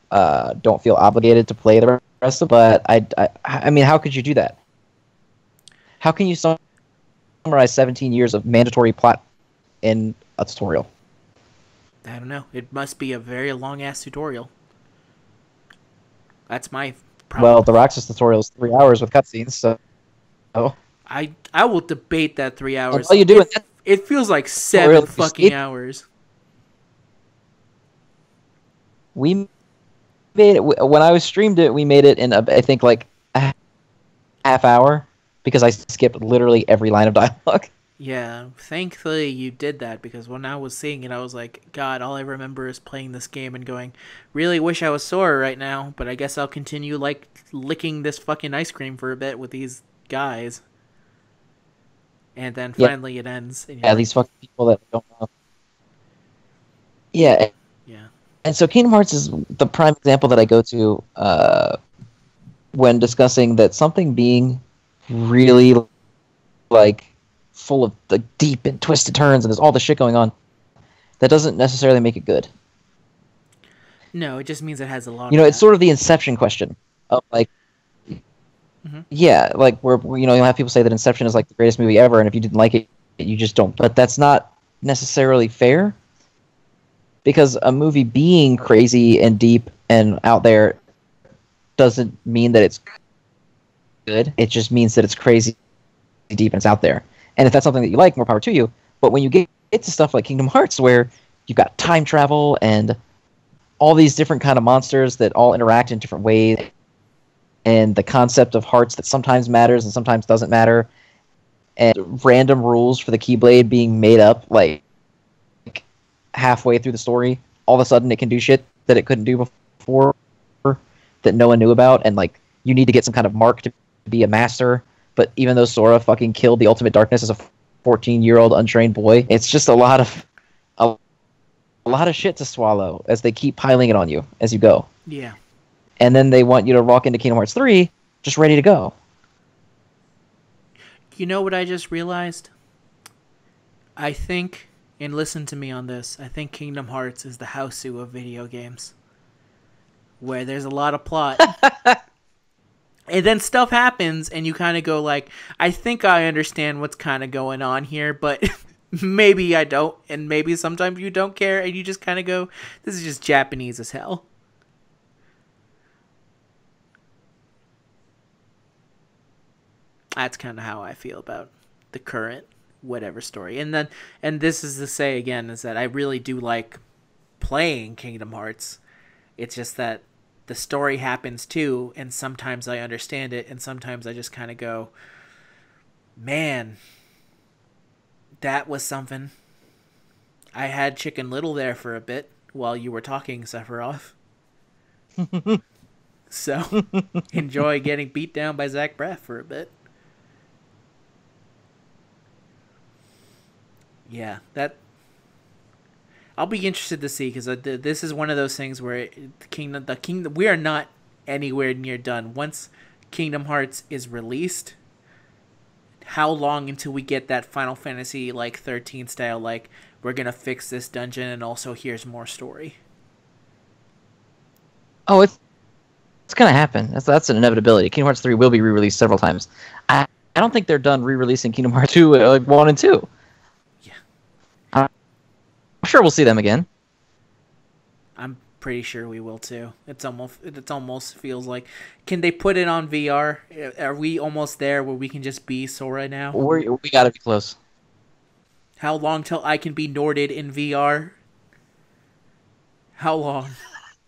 don't feel obligated to play the rest of it. But I mean, how could you do that? How can you summarize 17 years of mandatory plot in a tutorial? I don't know. It must be a very long-ass tutorial. That's my problem. Well, the Roxas tutorial is 3 hours with cutscenes, so... I will debate that 3 hours. All you do it feels like 7 fucking hours. We made it when I was streamed it. We made it in I think like a half hour because I skipped literally every line of dialogue. Yeah, thankfully you did that because when I was seeing it, I was like, God, all I remember is playing this game and going, really wish I was Sora right now, but I guess I'll continue like licking this fucking ice cream for a bit with these guys. And then finally it ends. And yeah, these fucking people that don't know. Yeah. Yeah. And so Kingdom Hearts is the prime example that I go to when discussing that something being really like full of like deep and twisted turns and there's all the shit going on, that doesn't necessarily make it good. No, it just means it has a lot. You know, it's sort of the Inception question of like, yeah, like where you know you'll have people say that Inception is like the greatest movie ever, and if you didn't like it, you just don't. But that's not necessarily fair. Because a movie being crazy and deep and out there doesn't mean that it's good. It just means that it's crazy, deep, and it's out there. And if that's something that you like, more power to you. But when you get to stuff like Kingdom Hearts, where you've got time travel and all these different kind of monsters that all interact in different ways, and the concept of hearts that sometimes matters and sometimes doesn't matter, and random rules for the Keyblade being made up, like halfway through the story, all of a sudden it can do shit that it couldn't do before that no one knew about, and like you need to get some kind of mark to be a master, but even though Sora fucking killed the ultimate darkness as a 14-year-old untrained boy, it's just a lot of shit to swallow as they keep piling it on you as you go. Yeah. And then they want you to walk into Kingdom Hearts 3 just ready to go. You know what I just realized? I think, and listen to me on this, I think Kingdom Hearts is the Houseu of video games. Where there's a lot of plot. And then stuff happens, and you kind of go like, I think I understand what's kind of going on here, but maybe I don't, and maybe sometimes you don't care, and you just kind of go, this is just Japanese as hell. That's kind of how I feel about the current whatever story. And this is to say again, is that I really do like playing Kingdom Hearts. It's just that the story happens too, and sometimes I understand it, and sometimes I just kind of go, man, that was something. I had Chicken Little there for a bit while you were talking, Sephiroth. So, enjoy getting beat down by Zach Braff for a bit. Yeah, that... I'll be interested to see, because this is one of those things where the kingdom, we are not anywhere near done. Once Kingdom Hearts is released, how long until we get that Final Fantasy like 13 style, like we're gonna fix this dungeon, and also here's more story. Oh, it's gonna happen. That's an inevitability. Kingdom Hearts 3 will be re-released several times. I don't think they're done re-releasing Kingdom Hearts 2 like 1 and 2. Yeah, I'm sure we'll see them again. I'm pretty sure we will too. It almost feels like, can they put it on VR? Are we almost there where we can just be Sora now? We gotta be close. How long till I can be Norded in VR? How long?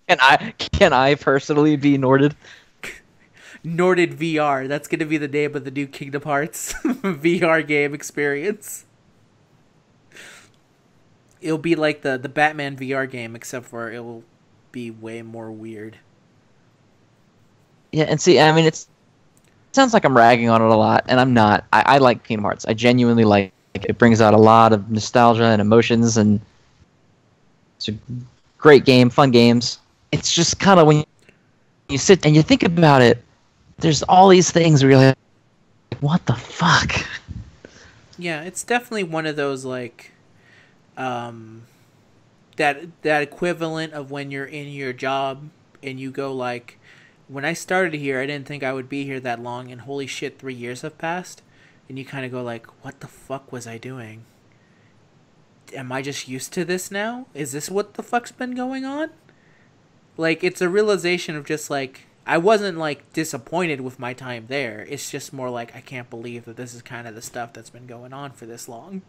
Can I personally be Norded? Norded VR. That's gonna be the name of the new Kingdom Hearts VR game experience. It'll be like the Batman VR game, except for it will be way more weird. Yeah, and see, I mean, it sounds like I'm ragging on it a lot, and I'm not. I like Kingdom Hearts. I genuinely like it. It brings out a lot of nostalgia and emotions, and it's a great game, fun games. It's just kind of when you sit and you think about it, there's all these things where you're like, what the fuck? Yeah, it's definitely one of those like that equivalent of when you're in your job and you go like, when I started here, I didn't think I would be here that long, and holy shit, 3 years have passed, and you kind of go like, what the fuck was I doing? Am I just used to this now? Is this what the fuck's been going on? Like, it's a realization of just like, I wasn't like disappointed with my time there. It's just more like, I can't believe that this is kind of the stuff that's been going on for this long.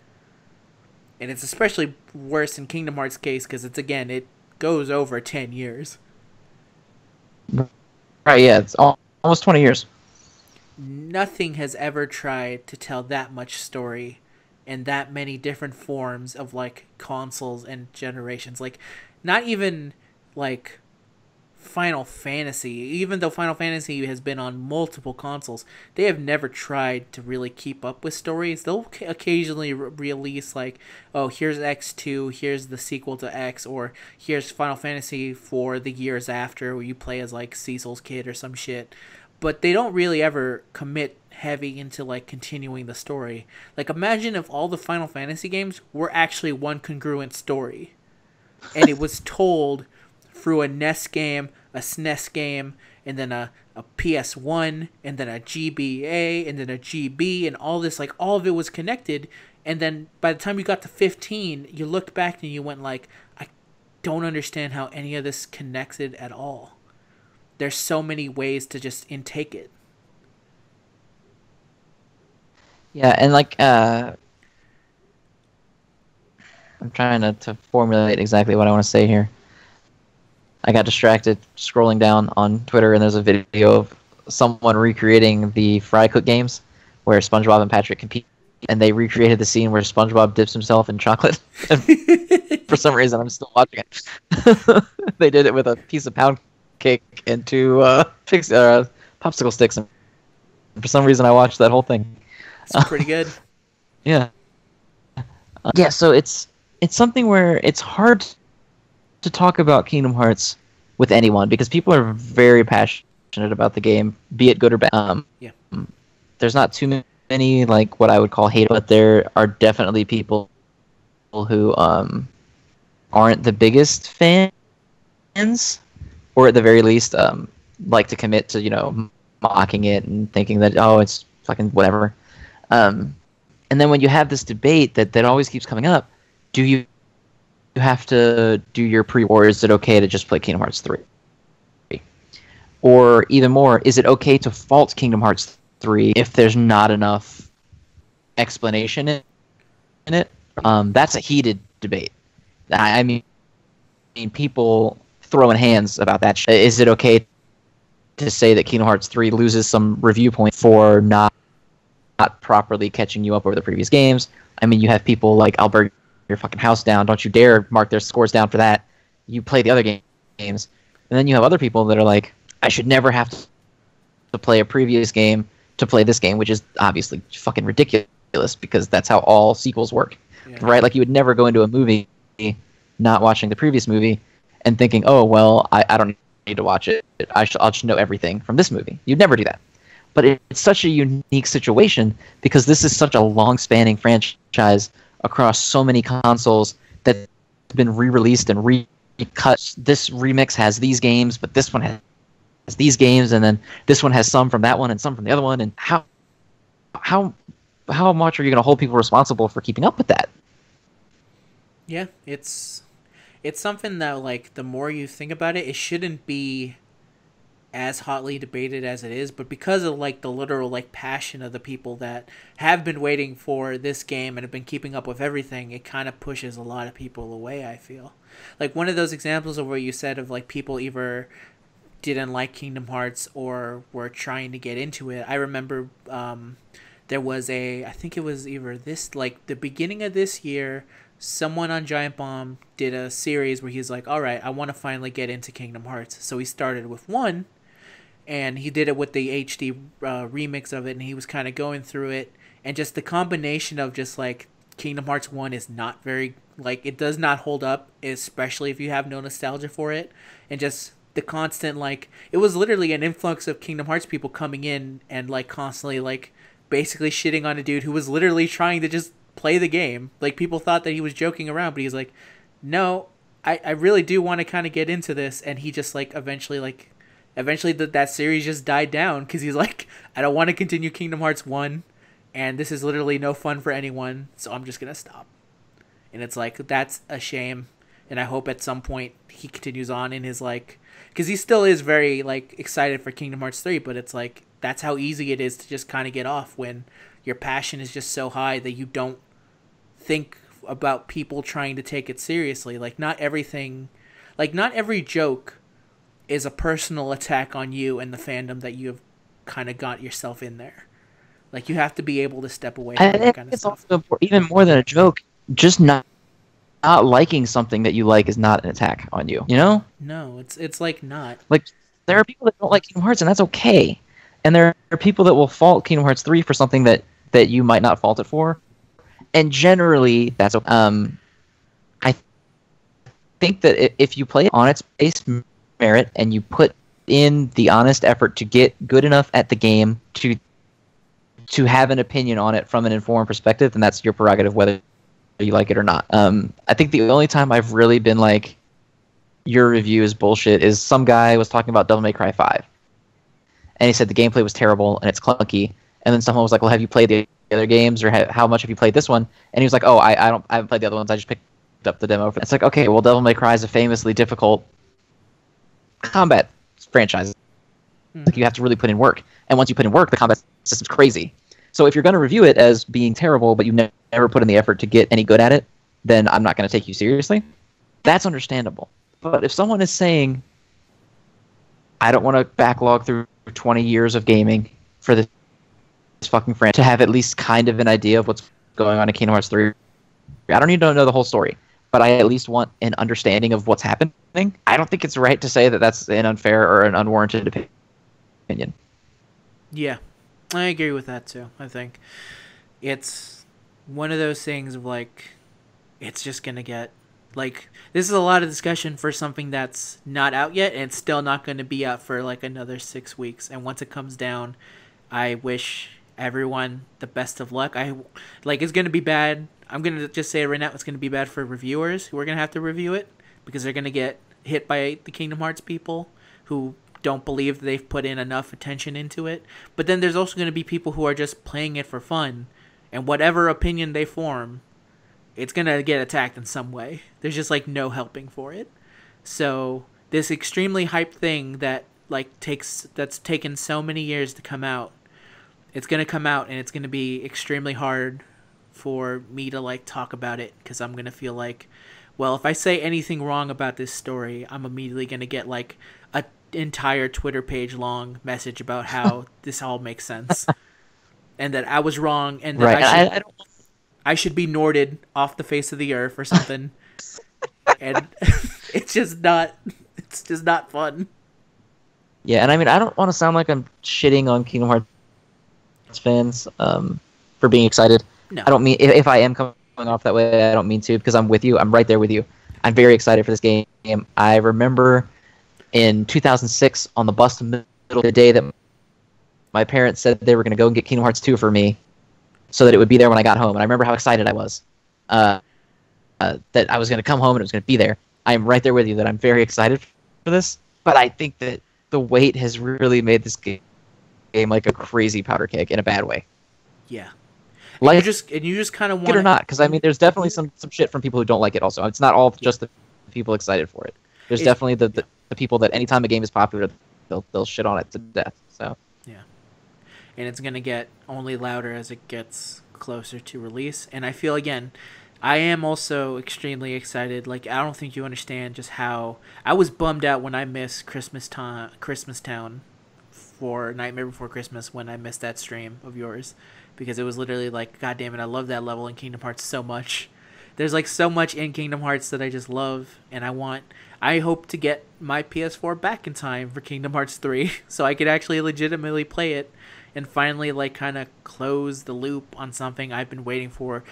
And it's especially worse in Kingdom Hearts' case because it goes over 10 years. Right, yeah, it's almost 20 years. Nothing has ever tried to tell that much story in that many different forms of like consoles and generations. Like, not even like Final Fantasy, even though Final Fantasy has been on multiple consoles, they have never tried to really keep up with stories. They'll occasionally release like, oh, here's X2, here's the sequel to X, or here's Final Fantasy for the years after, where you play as like Cecil's kid or some shit. But they don't really ever commit heavy into like continuing the story. Like, imagine if all the Final Fantasy games were actually one congruent story, and it was told through a NES game, a SNES game, and then a PS1, and then a GBA, and then a GB, and all this, like, all of it was connected. And then by the time you got to 15, you looked back and you went like, I don't understand how any of this connected at all. There's so many ways to just intake it. Yeah, and like, I'm trying to formulate exactly what I want to say here. I got distracted scrolling down on Twitter, and there's a video of someone recreating the Fry Cook games where SpongeBob and Patrick compete, and they recreated the scene where SpongeBob dips himself in chocolate. For some reason, I'm still watching it. They did it with a piece of pound cake and two popsicle sticks, and for some reason, I watched that whole thing. It's pretty good. Yeah. Yeah, so it's something where it's hard to talk about Kingdom Hearts with anyone because people are very passionate about the game, be it good or bad. Yeah. There's not too many like what I would call hate, but there are definitely people who aren't the biggest fans, or at the very least like to commit to mocking it and thinking that it's fucking whatever. And then when you have this debate that always keeps coming up, do you have to do your or is it okay to just play Kingdom Hearts 3? Or even more, is it okay to fault Kingdom Hearts 3 if there's not enough explanation in it? That's a heated debate. I mean, people throwing hands about that. Is it okay to say that Kingdom Hearts 3 loses some review points for not properly catching you up over the previous games? I mean, you have people like, I'll burn your fucking house down. Don't you dare mark their scores down for that. You play the other games. And then you have other people that are like, I should never have to play a previous game to play this game, which is obviously fucking ridiculous because that's how all sequels work. Yeah. Right? Like, you would never go into a movie not watching the previous movie and thinking, oh, well, I don't need to watch it. I'll just know everything from this movie. You'd never do that. But it's such a unique situation because this is such a long-spanning franchise across so many consoles that's been re-released and recut. This remix has these games, but this one has these games, and then this one has some from that one and some from the other one. And how much are you going to hold people responsible for keeping up with that? Yeah, it's something that, like, the more you think about it, it shouldn't be as hotly debated as it is, but because of, like, the literal, like, passion of the people that have been waiting for this game and have been keeping up with everything, it kind of pushes a lot of people away, I feel. Like, one of those examples of where you said of, like, people either didn't like Kingdom Hearts or were trying to get into it. I remember there was I think it was either this, like, the beginning of this year, someone on Giant Bomb did a series where he's like, all right, I want to finally get into Kingdom Hearts. So he started with 1, and he did it with the HD remix of it, and he was kind of going through it, and just the combination of just, like, Kingdom Hearts 1 is not very, like, it does not hold up, especially if you have no nostalgia for it, and just the constant, like, it was literally an influx of Kingdom Hearts people coming in and, like, constantly, like, basically shitting on a dude who was literally trying to just play the game. Like, people thought that he was joking around, but he's like, no, I really do want to kind of get into this, and he just, like, eventually that series just died down because he's like, I don't want to continue Kingdom Hearts 1, and this is literally no fun for anyone, so I'm just gonna stop. And it's like, that's a shame, and I hope at some point he continues on in his, like, because he still is very, like, excited for Kingdom Hearts 3, but it's like, that's how easy it is to just kind of get off when your passion is just so high that you don't think about people trying to take it seriously. Like, not everything, like, not every joke is a personal attack on you and the fandom that you have kind of got yourself in there. Like, you have to be able to step away from that kind of stuff. It's also, even more than a joke, just not liking something that you like is not an attack on you, you know? No, it's like not. Like, there are people that don't like Kingdom Hearts, and that's okay. And there are people that will fault Kingdom Hearts 3 for something that you might not fault it for. And generally, that's okay. I think that if you play it on its base merit and you put in the honest effort to get good enough at the game to have an opinion on it from an informed perspective, then that's your prerogative whether you like it or not. I think the only time I've really been like, your review is bullshit, is some guy was talking about Devil May Cry 5. And he said the gameplay was terrible and it's clunky. And then someone was like, well, have you played the other games, or how much have you played this one? And he was like, oh, I haven't played the other ones. I just picked up the demo. It's like, okay, well, Devil May Cry is a famously difficult combat franchise. Like, you have to really put in work. And once you put in work, the combat system's crazy. So if you're going to review it as being terrible, but you never put in the effort to get any good at it, then I'm not going to take you seriously. That's understandable. But if someone is saying, I don't want to backlog through 20 years of gaming for this fucking franchise to have at least kind of an idea of what's going on in Kingdom Hearts 3, I don't need to know the whole story, but I at least want an understanding of what's happening. I don't think it's right to say that that's an unfair or an unwarranted opinion. Yeah, I agree with that too. I think it's one of those things of, like, it's just gonna get, like, this is a lot of discussion for something that's not out yet, and it's still not going to be out for, like, another 6 weeks. And once it comes down, I wish everyone the best of luck. It's going to be bad. I'm going to just say it right now. It's going to be bad for reviewers who are going to have to review it, because they're going to get hit by the Kingdom Hearts people who don't believe they've put in enough attention into it. But then there's also going to be people who are just playing it for fun, and whatever opinion they form, it's going to get attacked in some way. There's just, like, no helping for it. So this extremely hyped thing that, like, that's taken so many years to come out, it's going to come out, and it's going to be extremely hard for me to, like, talk about it, because I'm going to feel like, well, if I say anything wrong about this story, I'm immediately going to get, like, an entire Twitter page long message about how this all makes sense. And that I was wrong, and that right. I should be Norded off the face of the earth or something. And it's just not fun. Yeah, and I mean, I don't want to sound like I'm shitting on Kingdom Hearts fans for being excited. No. I don't mean, if I am coming off that way, I don't mean to, because I'm with you. I'm right there with you. I'm very excited for this game. I remember in 2006 on the bus in the middle of the day that my parents said they were going to go and get Kingdom Hearts 2 for me, so that it would be there when I got home. And I remember how excited I was. uh, that I was going to come home and it was going to be there. I am right there with you that I'm very excited for this, but I think that the wait has really made this game like a crazy powder keg in a bad way. Yeah. Like You just kind of it want or not, because I mean, there's definitely some shit from people who don't like it. Also, it's not all just the people excited for it. There's definitely the people that anytime a game is popular, they'll shit on it to death. So yeah, and it's gonna get only louder as it gets closer to release. And I feel again, I am also extremely excited. Like I don't think you understand just how I was bummed out when I missed Christmas Town for Nightmare Before Christmas when I missed that stream of yours, because it was literally like, God damn it, I love that level in Kingdom Hearts so much. There's like so much in Kingdom Hearts that I just love, and I hope to get my PS4 back in time for Kingdom Hearts 3 so I could actually legitimately play it and finally like kind of close the loop on something I've been waiting for.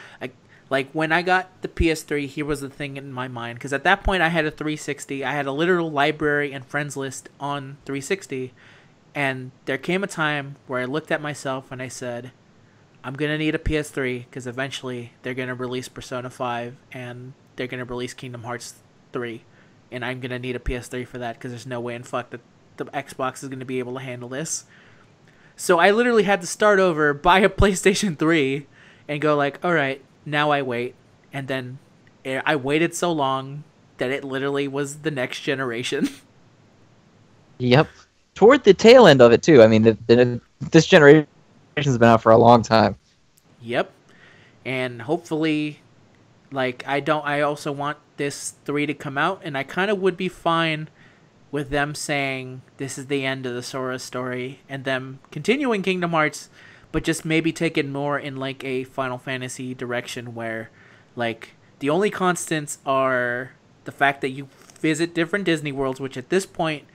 Like when I got the PS3, here was the thing in my mind, because at that point I had a 360, I had a literal library and friends list on 360, and there came a time where I looked at myself and I said, I'm going to need a PS3 because eventually they're going to release Persona 5 and they're going to release Kingdom Hearts 3. And I'm going to need a PS3 for that because there's no way in fuck that the Xbox is going to be able to handle this. So I literally had to start over, buy a PlayStation 3, and go like, all right, now I wait. And then I waited so long that it literally was the next generation. yep, toward the tail end of it too. I mean, this generation has been out for a long time. Yep. And hopefully, like, I also want this 3 to come out, and I kind of would be fine with them saying this is the end of the Sora story and them continuing Kingdom Hearts, but just maybe take it more in like a Final Fantasy direction where like the only constants are the fact that you visit different Disney worlds, which at this point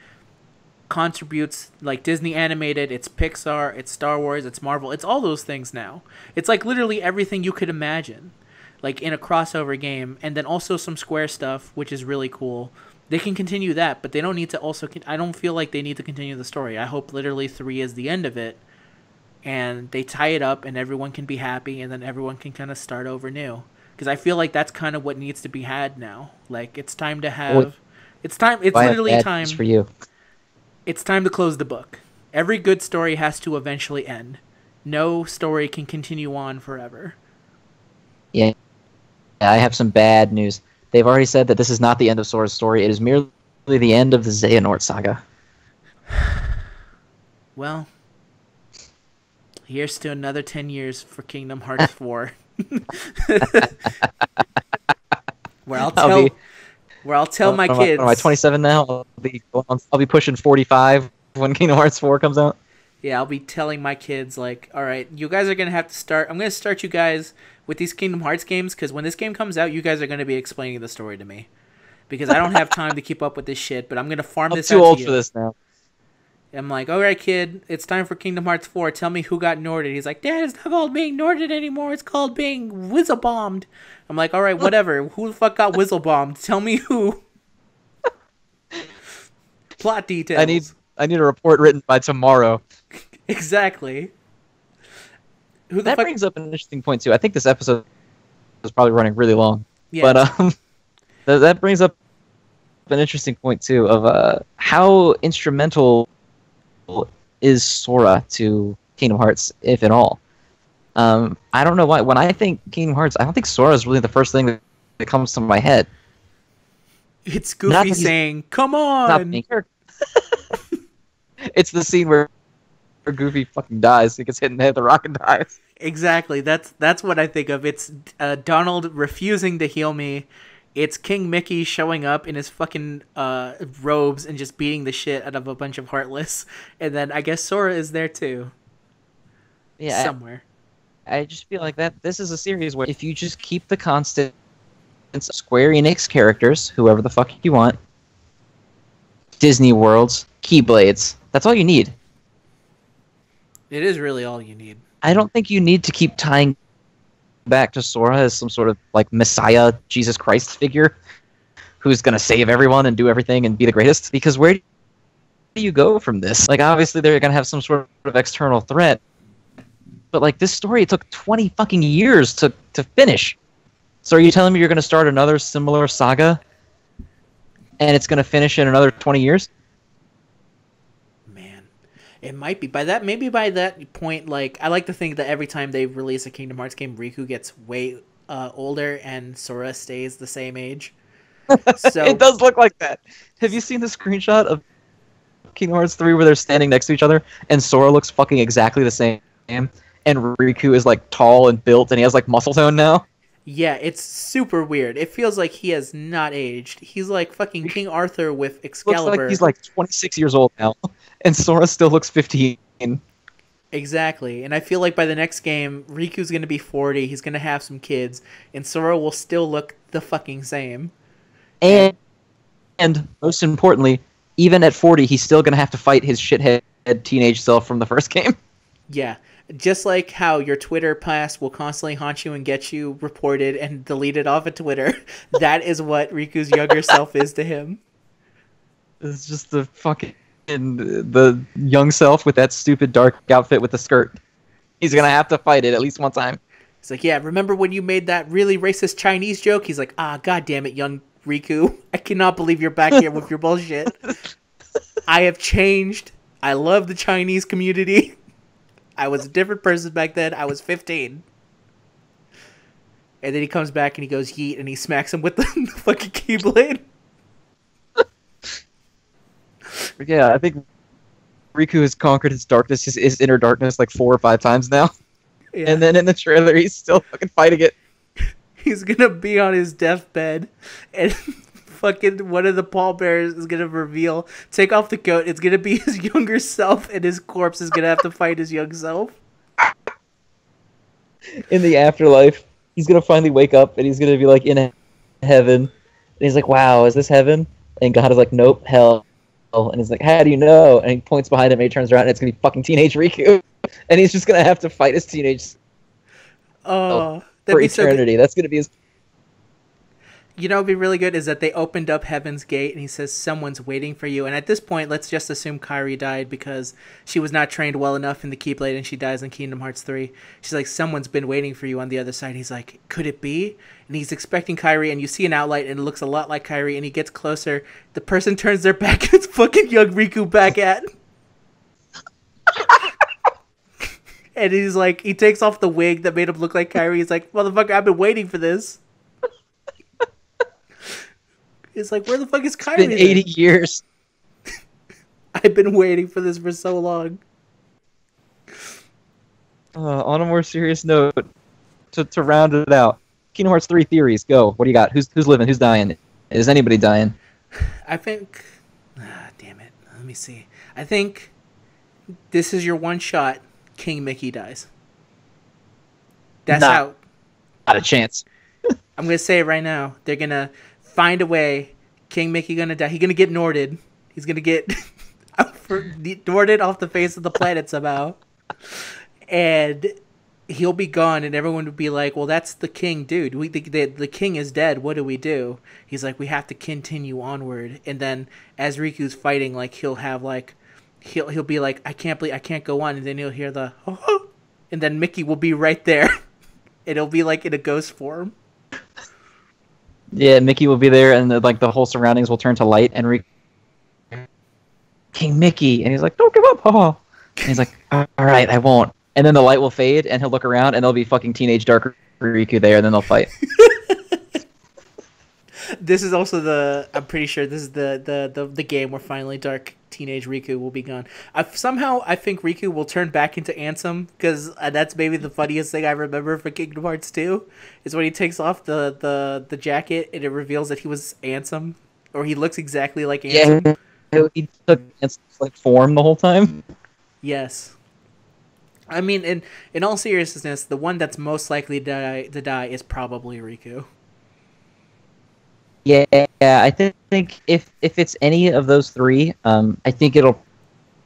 contributes, like Disney animated, it's Pixar, it's Star Wars, it's Marvel, it's all those things now. It's like literally everything you could imagine, like in a crossover game, and then also some Square stuff, which is really cool. They can continue that, but they don't need to also. I don't feel like they need to continue the story. I hope literally 3 is the end of it, and they tie it up, and everyone can be happy, and then everyone can kind of start over new. Because I feel like that's kind of what needs to be had now. Like it's time to have. Well, it's time. It's I have literally bad time news for you. It's time to close the book. Every good story has to eventually end. No story can continue on forever. Yeah, I have some bad news. They've already said that this is not the end of Sora's story. It is merely the end of the Xehanort saga. Well, here's to another 10 years for Kingdom Hearts 4. where I'll tell my kids. Am I 27 now? I'll be pushing 45 when Kingdom Hearts 4 comes out. Yeah, I'll be telling my kids, like, all right, you guys are going to have to start. I'm going to start you guys with these Kingdom Hearts games, because when this game comes out, you guys are going to be explaining the story to me. Because I don't have time to keep up with this shit, but I'm going to farm this out to you. I'm too old for this now. I'm like, all right, kid, it's time for Kingdom Hearts 4. Tell me who got Norded. He's like, Dad, it's not called being Norded anymore. It's called being Whizzle-bombed. I'm like, all right, whatever. Who the fuck got Whizzle-bombed? Tell me who. Plot details. I need a report written by tomorrow. Exactly. That brings up an interesting point, too. I think this episode is probably running really long. Yeah. But that brings up an interesting point, too, of how instrumental is Sora to Kingdom Hearts, if at all. I don't know why. When I think Kingdom Hearts, I don't think Sora is really the first thing that comes to my head. It's Goofy saying, come on! It's the scene where Goofy fucking dies. He gets hit in the head with the rock and dies. Exactly. That's what I think of. It's Donald refusing to heal me. It's King Mickey showing up in his fucking robes and just beating the shit out of a bunch of Heartless. And then I guess Sora is there too. Yeah. Somewhere. I just feel like that this is a series where if you just keep the constant Square Enix characters, whoever the fuck you want, Disney worlds, Keyblades, that's all you need. It is really all you need. I don't think you need to keep tying back to Sora as some sort of like Messiah, Jesus Christ figure who's going to save everyone and do everything and be the greatest. Because where do you go from this? Like, obviously they're going to have some sort of external threat. But like this story, it took 20 fucking years to finish. So are you telling me you're going to start another similar saga, and it's going to finish in another 20 years? Man, it might be by that. Maybe by that point, like I like to think that every time they release a Kingdom Hearts game, Riku gets way older and Sora stays the same age. It So does look like that. Have you seen the screenshot of Kingdom Hearts 3 where they're standing next to each other, and Sora looks fucking exactly the same, and Riku is like tall and built, and he has like muscle tone now? yeah, it's super weird. It feels like he has not aged. He's like fucking King Arthur with Looks like Excalibur. he's like 26 years old now, and Sora still looks 15. Exactly. And I feel like by the next game, Riku's going to be 40, he's going to have some kids, and Sora will still look the fucking same. And most importantly, even at 40, he's still going to have to fight his shithead teenage self from the first game. Yeah. Just like how your Twitter past will constantly haunt you and get you reported and deleted off of Twitter, that is what Riku's younger self is to him. It's just the young self with that stupid dark outfit with the skirt. He's going to have to fight it at least one time. He's like, yeah, remember when you made that really racist Chinese joke? He's like, god damn it, young Riku. I cannot believe you're back here with your bullshit. I have changed. I love the Chinese community. I was a different person back then. I was 15. And then he comes back and he goes yeet and he smacks him with the fucking Keyblade. Yeah, I think Riku has conquered his darkness, his inner darkness, like 4 or 5 times now. Yeah. And then in the trailer, he's still fucking fighting it. He's gonna be on his deathbed and fucking one of the pallbearers is gonna reveal, take off the coat, it's gonna be his younger self and his corpse is gonna have to fight his young self. In the afterlife, he's gonna finally wake up and he's gonna be like in heaven. And he's like, wow, is this heaven? And God is like, nope, hell. And he's like, how do you know? And he points behind him and he turns around and it's gonna be fucking teenage Riku. And he's just gonna have to fight his teenage self for eternity. That's gonna be his. You know, what'd be really good is that they opened up Heaven's Gate and he says, someone's waiting for you. And at this point, let's just assume Kairi died because she was not trained well enough in the Keyblade and she dies in Kingdom Hearts 3. She's like, someone's been waiting for you on the other side. He's like, could it be? And he's expecting Kairi and you see an outline and it looks a lot like Kairi and he gets closer. The person turns their back and it's fucking young Riku back at. And he's like, he takes off the wig that made him look like Kairi. He's like, motherfucker, I've been waiting for this. It's like, where the fuck is Kairi? It's been 80 years. I've been waiting for this for so long. On a more serious note, to round it out, Kingdom Hearts 3 theories, go. What do you got? Who's living? Who's dying? Is anybody dying? I think... damn it. Let me see. I think this is your one shot. King Mickey dies. That's out. Not a chance. I'm going to say it right now. They're going to find a way. King Mickey going to die. He's going to get Norded. He's going to get Norded off the face of the planet somehow. And he'll be gone and everyone would be like, well, that's the king, dude. The king is dead. What do we do? He's like, we have to continue onward. And then as Riku's fighting, like he'll have like he'll be like, I can't go on. And then he'll hear the oh, and then Mickey will be right there. It'll be like in a ghost form. Yeah, Mickey will be there, and the whole surroundings will turn to light, and King Mickey, and he's like, "Don't give up!" Oh. And he's like, "All right, I won't." And then the light will fade, and he'll look around, and there'll be fucking teenage dark Riku there, and then they'll fight. This is also I'm pretty sure this is the game where finally dark teenage Riku will be gone. Somehow I think Riku will turn back into Ansem because that's maybe the funniest thing I remember for Kingdom Hearts 2 is when he takes off the jacket and it reveals that he was Ansem or he looks exactly like Ansem. Yeah, he took Ansem's form the whole time. Yes. I mean, in all seriousness, the one that's most likely to die is probably Riku. Yeah, I think if it's any of those three, I think it'll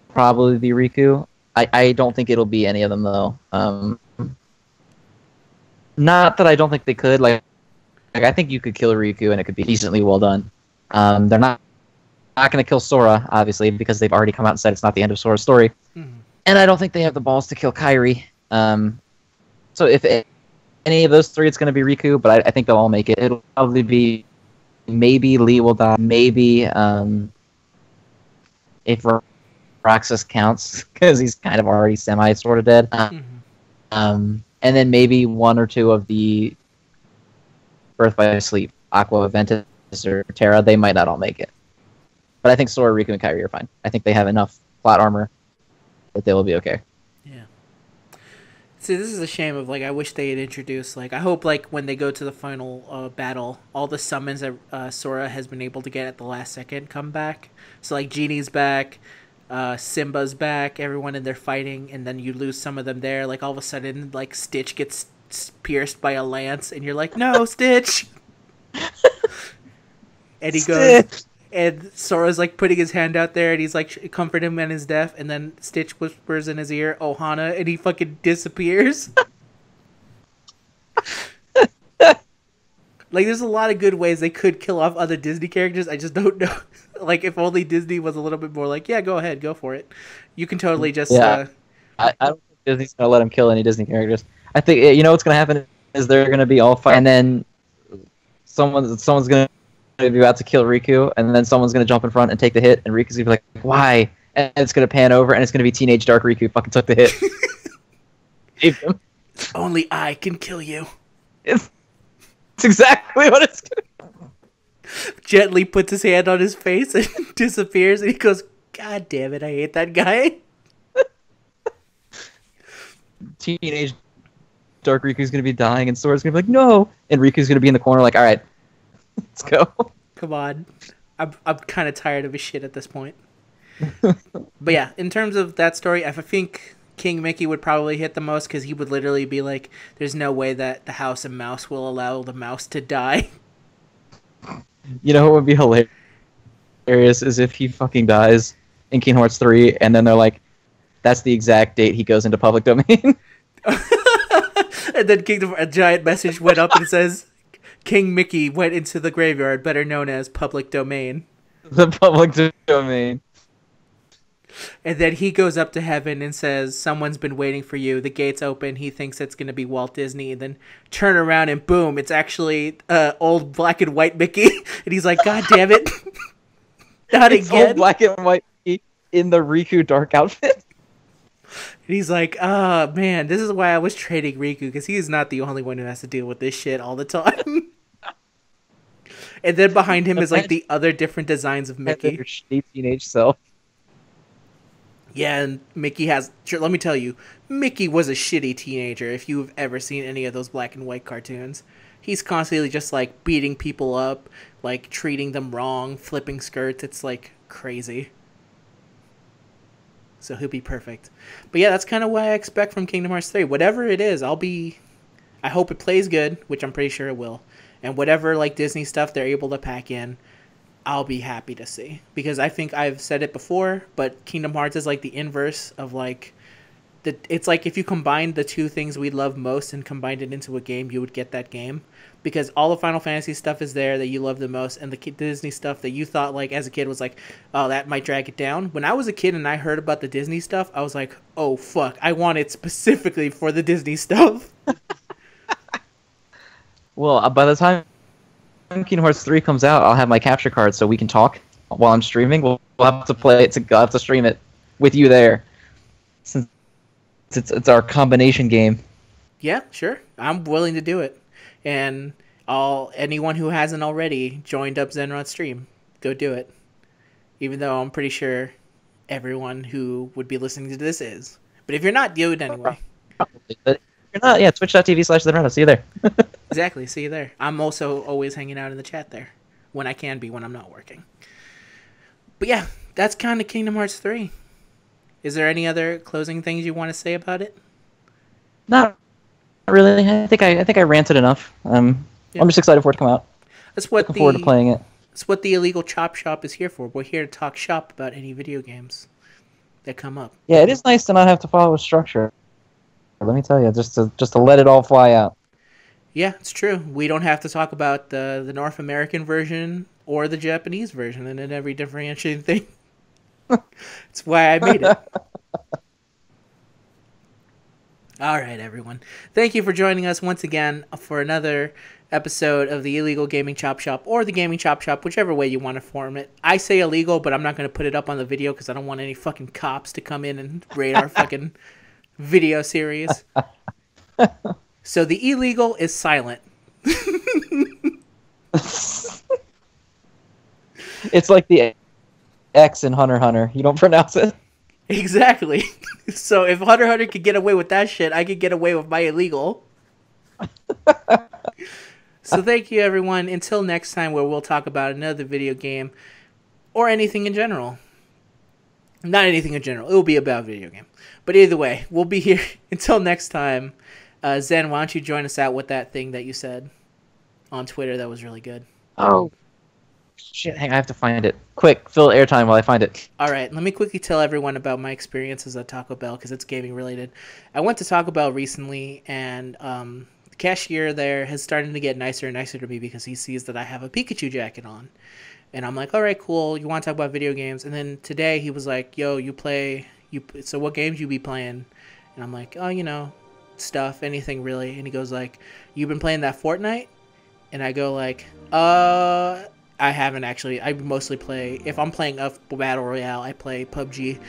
probably be Riku. I don't think it'll be any of them though. Not that I don't think they could. Like I think you could kill Riku and it could be decently well done. They're not going to kill Sora obviously because they've already come out and said it's not the end of Sora's story. Mm-hmm. And I don't think they have the balls to kill Kairi. So if any of those three, it's going to be Riku, but I think they'll all make it. It'll probably be maybe Lee will die, maybe if Roxas counts, because he's kind of already sort of dead. And then maybe one or two of the Birth by Sleep, Aqua, Ventus, or Terra, they might not all make it. But I think Sora, Riku, and Kairi are fine. I think they have enough plot armor that they will be okay. Yeah. See, this is a shame of, like, I wish they had introduced, like, I hope, like, when they go to the final battle, all the summons that Sora has been able to get at the last second come back. So, like, Genie's back, Simba's back, everyone in there fighting, and then you lose some of them there. Like, all of a sudden, like, Stitch gets pierced by a lance, and you're like, no, Stitch! And he goes, and Sora's, like, putting his hand out there, and he's, like, comforting him in his death, and then Stitch whispers in his ear, Ohana, and he fucking disappears. Like, there's a lot of good ways they could kill off other Disney characters. I just don't know. Like, if only Disney was a little bit more like, yeah, go ahead, go for it. You can totally just... Yeah. I don't think Disney's going to let him kill any Disney characters. I think, you know what's going to happen is they're going to be all fighting, and then someone's going to be about to kill Riku, and then someone's going to jump in front and take the hit, and Riku's going to be like, why? And it's going to pan over, and it's going to be Teenage Dark Riku fucking took the hit. Save him. Only I can kill you. It's exactly what it's going to be. Gently puts his hand on his face and disappears, and he goes, God damn it, I hate that guy. Teenage Dark Riku's going to be dying, and Sora's going to be like, no! And Riku's going to be in the corner like, alright, let's go. Come on. I'm kind of tired of his shit at this point. But yeah, in terms of that story, I think King Mickey would probably hit the most, because he would literally be like, there's no way that the House of Mouse will allow the mouse to die. You know what would be hilarious is if he fucking dies in Kingdom Hearts 3, and then they're like, that's the exact date he goes into public domain. And then a giant message went up and says, King Mickey went into the graveyard, better known as public domain. The public domain. And then he goes up to heaven and says, someone's been waiting for you. The gates open. He thinks it's going to be Walt Disney. And then turn around and boom, it's actually old black and white Mickey. And he's like, God damn it. Not it's again. Old black and white Mickey in the Riku dark outfit. And he's like, oh, man, this is why I was trading Riku, because he is not the only one who has to deal with this shit all the time. And then behind him is, like, the other different designs of Mickey. Your shitty teenage self. Yeah, and Mickey has... Let me tell you, Mickey was a shitty teenager if you've ever seen any of those black and white cartoons. He's constantly just, like, beating people up, like, treating them wrong, flipping skirts. It's, like, crazy. So he'll be perfect. But yeah, that's kind of what I expect from Kingdom Hearts 3. Whatever it is, I hope it plays good, which I'm pretty sure it will. And whatever, like, Disney stuff they're able to pack in, I'll be happy to see. Because I think I've said it before, but Kingdom Hearts is, like, the inverse of, like... It's like if you combined the two things we love most and combined it into a game, you would get that game. Because all the Final Fantasy stuff is there that you love the most, and the Disney stuff that you thought, like, as a kid was like, oh, that might drag it down. When I was a kid and I heard about the Disney stuff, I was like, oh, fuck, I want it specifically for the Disney stuff. Well, by the time Kingdom Hearts 3 comes out, I'll have my capture card so we can talk while I'm streaming. We'll have to play it, I'll have to stream it with you there. Since it's our combination game. Yeah, sure. I'm willing to do it. And anyone who hasn't already joined up Zenrot stream, go do it. Even though I'm pretty sure everyone who would be listening to this is. But if you're not, do it anyway. Probably. But if you're not, yeah, twitch.tv/Zenrot. I'll see you there. Exactly, see you there. I'm also always hanging out in the chat there. When I can be, when I'm not working. But yeah, that's kind of Kingdom Hearts 3. Is there any other closing things you want to say about it? Not really. I think I ranted enough. Yeah. I'm just excited for it to come out. Looking forward to playing it. That's what the illegal chop shop is here for. We're here to talk shop about any video games that come up. Yeah, it is nice to not have to follow a structure. Let me tell you, just to let it all fly out. Yeah, it's true. We don't have to talk about the North American version or the Japanese version and then every differentiating thing. That's why I made it. All right, everyone. Thank you for joining us once again for another episode of the Illegal Gaming Chop Shop, or the Gaming Chop Shop, whichever way you want to form it. I say illegal, but I'm not going to put it up on the video because I don't want any fucking cops to come in and raid our fucking video series. So the illegal is silent. It's like the X in Hunter x Hunter. You don't pronounce it. Exactly. So if Hunter x Hunter could get away with that shit, I could get away with my illegal. So thank you, everyone. Until next time, where we'll talk about another video game or anything in general. Not anything in general. It will be about video game. But either way, we'll be here. Until next time, Zen, why don't you join us out with that thing that you said on Twitter that was really good? Oh. Shit, hang on, I have to find it. Quick, fill airtime while I find it. All right, let me quickly tell everyone about my experiences at Taco Bell because it's gaming related. I went to Taco Bell recently, and the cashier there has started to get nicer and nicer to me because he sees that I have a Pikachu jacket on. And I'm like, all right, cool. You want to talk about video games? And then today he was like, yo, so what games you be playing? And I'm like, oh, stuff, anything really. And he goes like, you been playing that Fortnite? And I go like, I haven't actually. I mostly play, if I'm playing a Battle Royale, I play PUBG.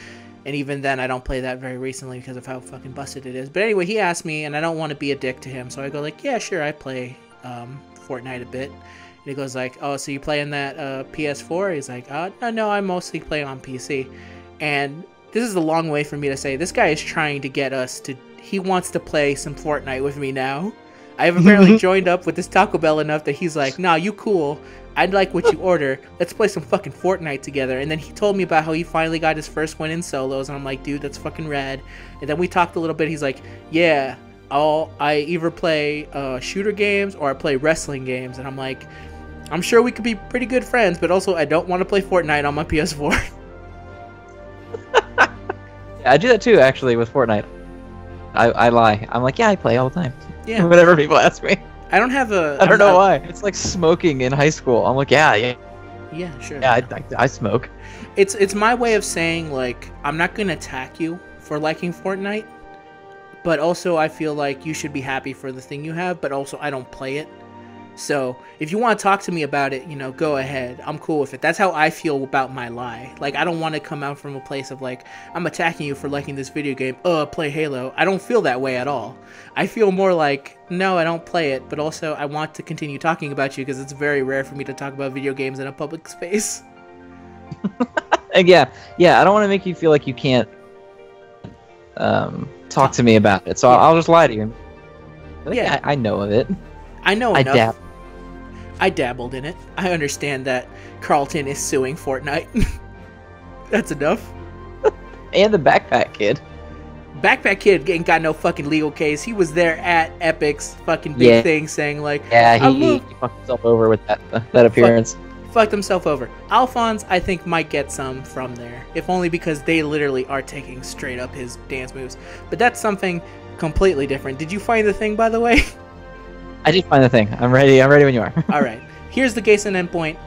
And even then, I don't play that very recently because of how fucking busted it is. But anyway, he asked me, and I don't want to be a dick to him. So I go like, yeah, sure, I play Fortnite a bit. And he goes like, oh, so you playing that PS4? He's like, no, I mostly play on PC. And this is a long way for me to say, this guy is trying to get us to, he wants to play some Fortnite with me now. I have apparently joined up with this Taco Bell enough that he's like, nah, you cool. I'd like what you order. Let's play some fucking Fortnite together. And then he told me about how he finally got his first win in solos. And I'm like, dude, that's fucking rad. And then we talked a little bit. He's like, yeah, I either play shooter games or I play wrestling games. And I'm like, I'm sure we could be pretty good friends, but also I don't want to play Fortnite on my PS4. Yeah, I do that too, actually, with Fortnite. I lie. I'm like, yeah, I play all the time. Yeah. Whenever people ask me. I don't have a... I don't know why. It's like smoking in high school. I'm like, yeah, sure. Yeah, I smoke. It's my way of saying, like, I'm not going to attack you for liking Fortnite, but also I feel like you should be happy for the thing you have, but also I don't play it. So if you want to talk to me about it, go ahead. I'm cool with it. That's how I feel about my lie. Like, I don't want to come out from a place of, like, I'm attacking you for liking this video game. Play Halo. I don't feel that way at all. I feel more like, no, I don't play it, but also I want to continue talking about you because it's very rare for me to talk about video games in a public space. And yeah, I don't want to make you feel like you can't talk to me about it. So yeah. I'll just lie to you. Like, yeah, I know of it. I know enough. I dabbled in it. I understand that Carlton is suing Fortnite. That's enough. And the Backpack Kid. Backpack Kid ain't got no fucking legal case. He was there at Epic's fucking big thing saying like... Yeah, he fucked himself over with that appearance. Fucked himself over. Alphonse, I think, might get some from there. If only because they literally are taking straight up his dance moves. But that's something completely different. Did you find the thing, by the way? I did find the thing. I'm ready when you are. Alright. Here's the case in endpoint.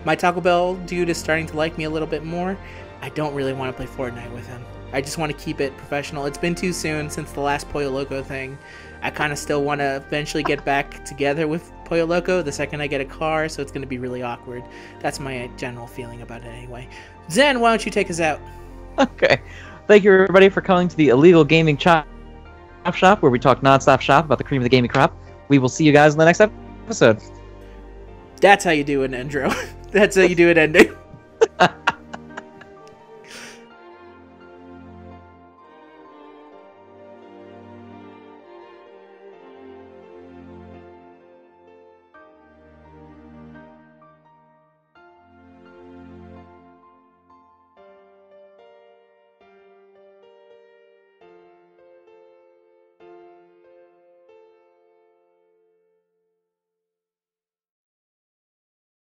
My Taco Bell dude is starting to like me a little bit more. I don't really want to play Fortnite with him. I just want to keep it professional. It's been too soon since the last Pollo Loco thing. I kind of still want to eventually get back together with Pollo Loco the second I get a car, so it's going to be really awkward. That's my general feeling about it anyway. Zen, why don't you take us out? Okay. Thank you, everybody, for coming to the Illegal Gaming Chop Shop, where we talk nonstop shop about the cream of the gaming crop. We will see you guys in the next episode. That's how you do an intro. That's how you do an ending.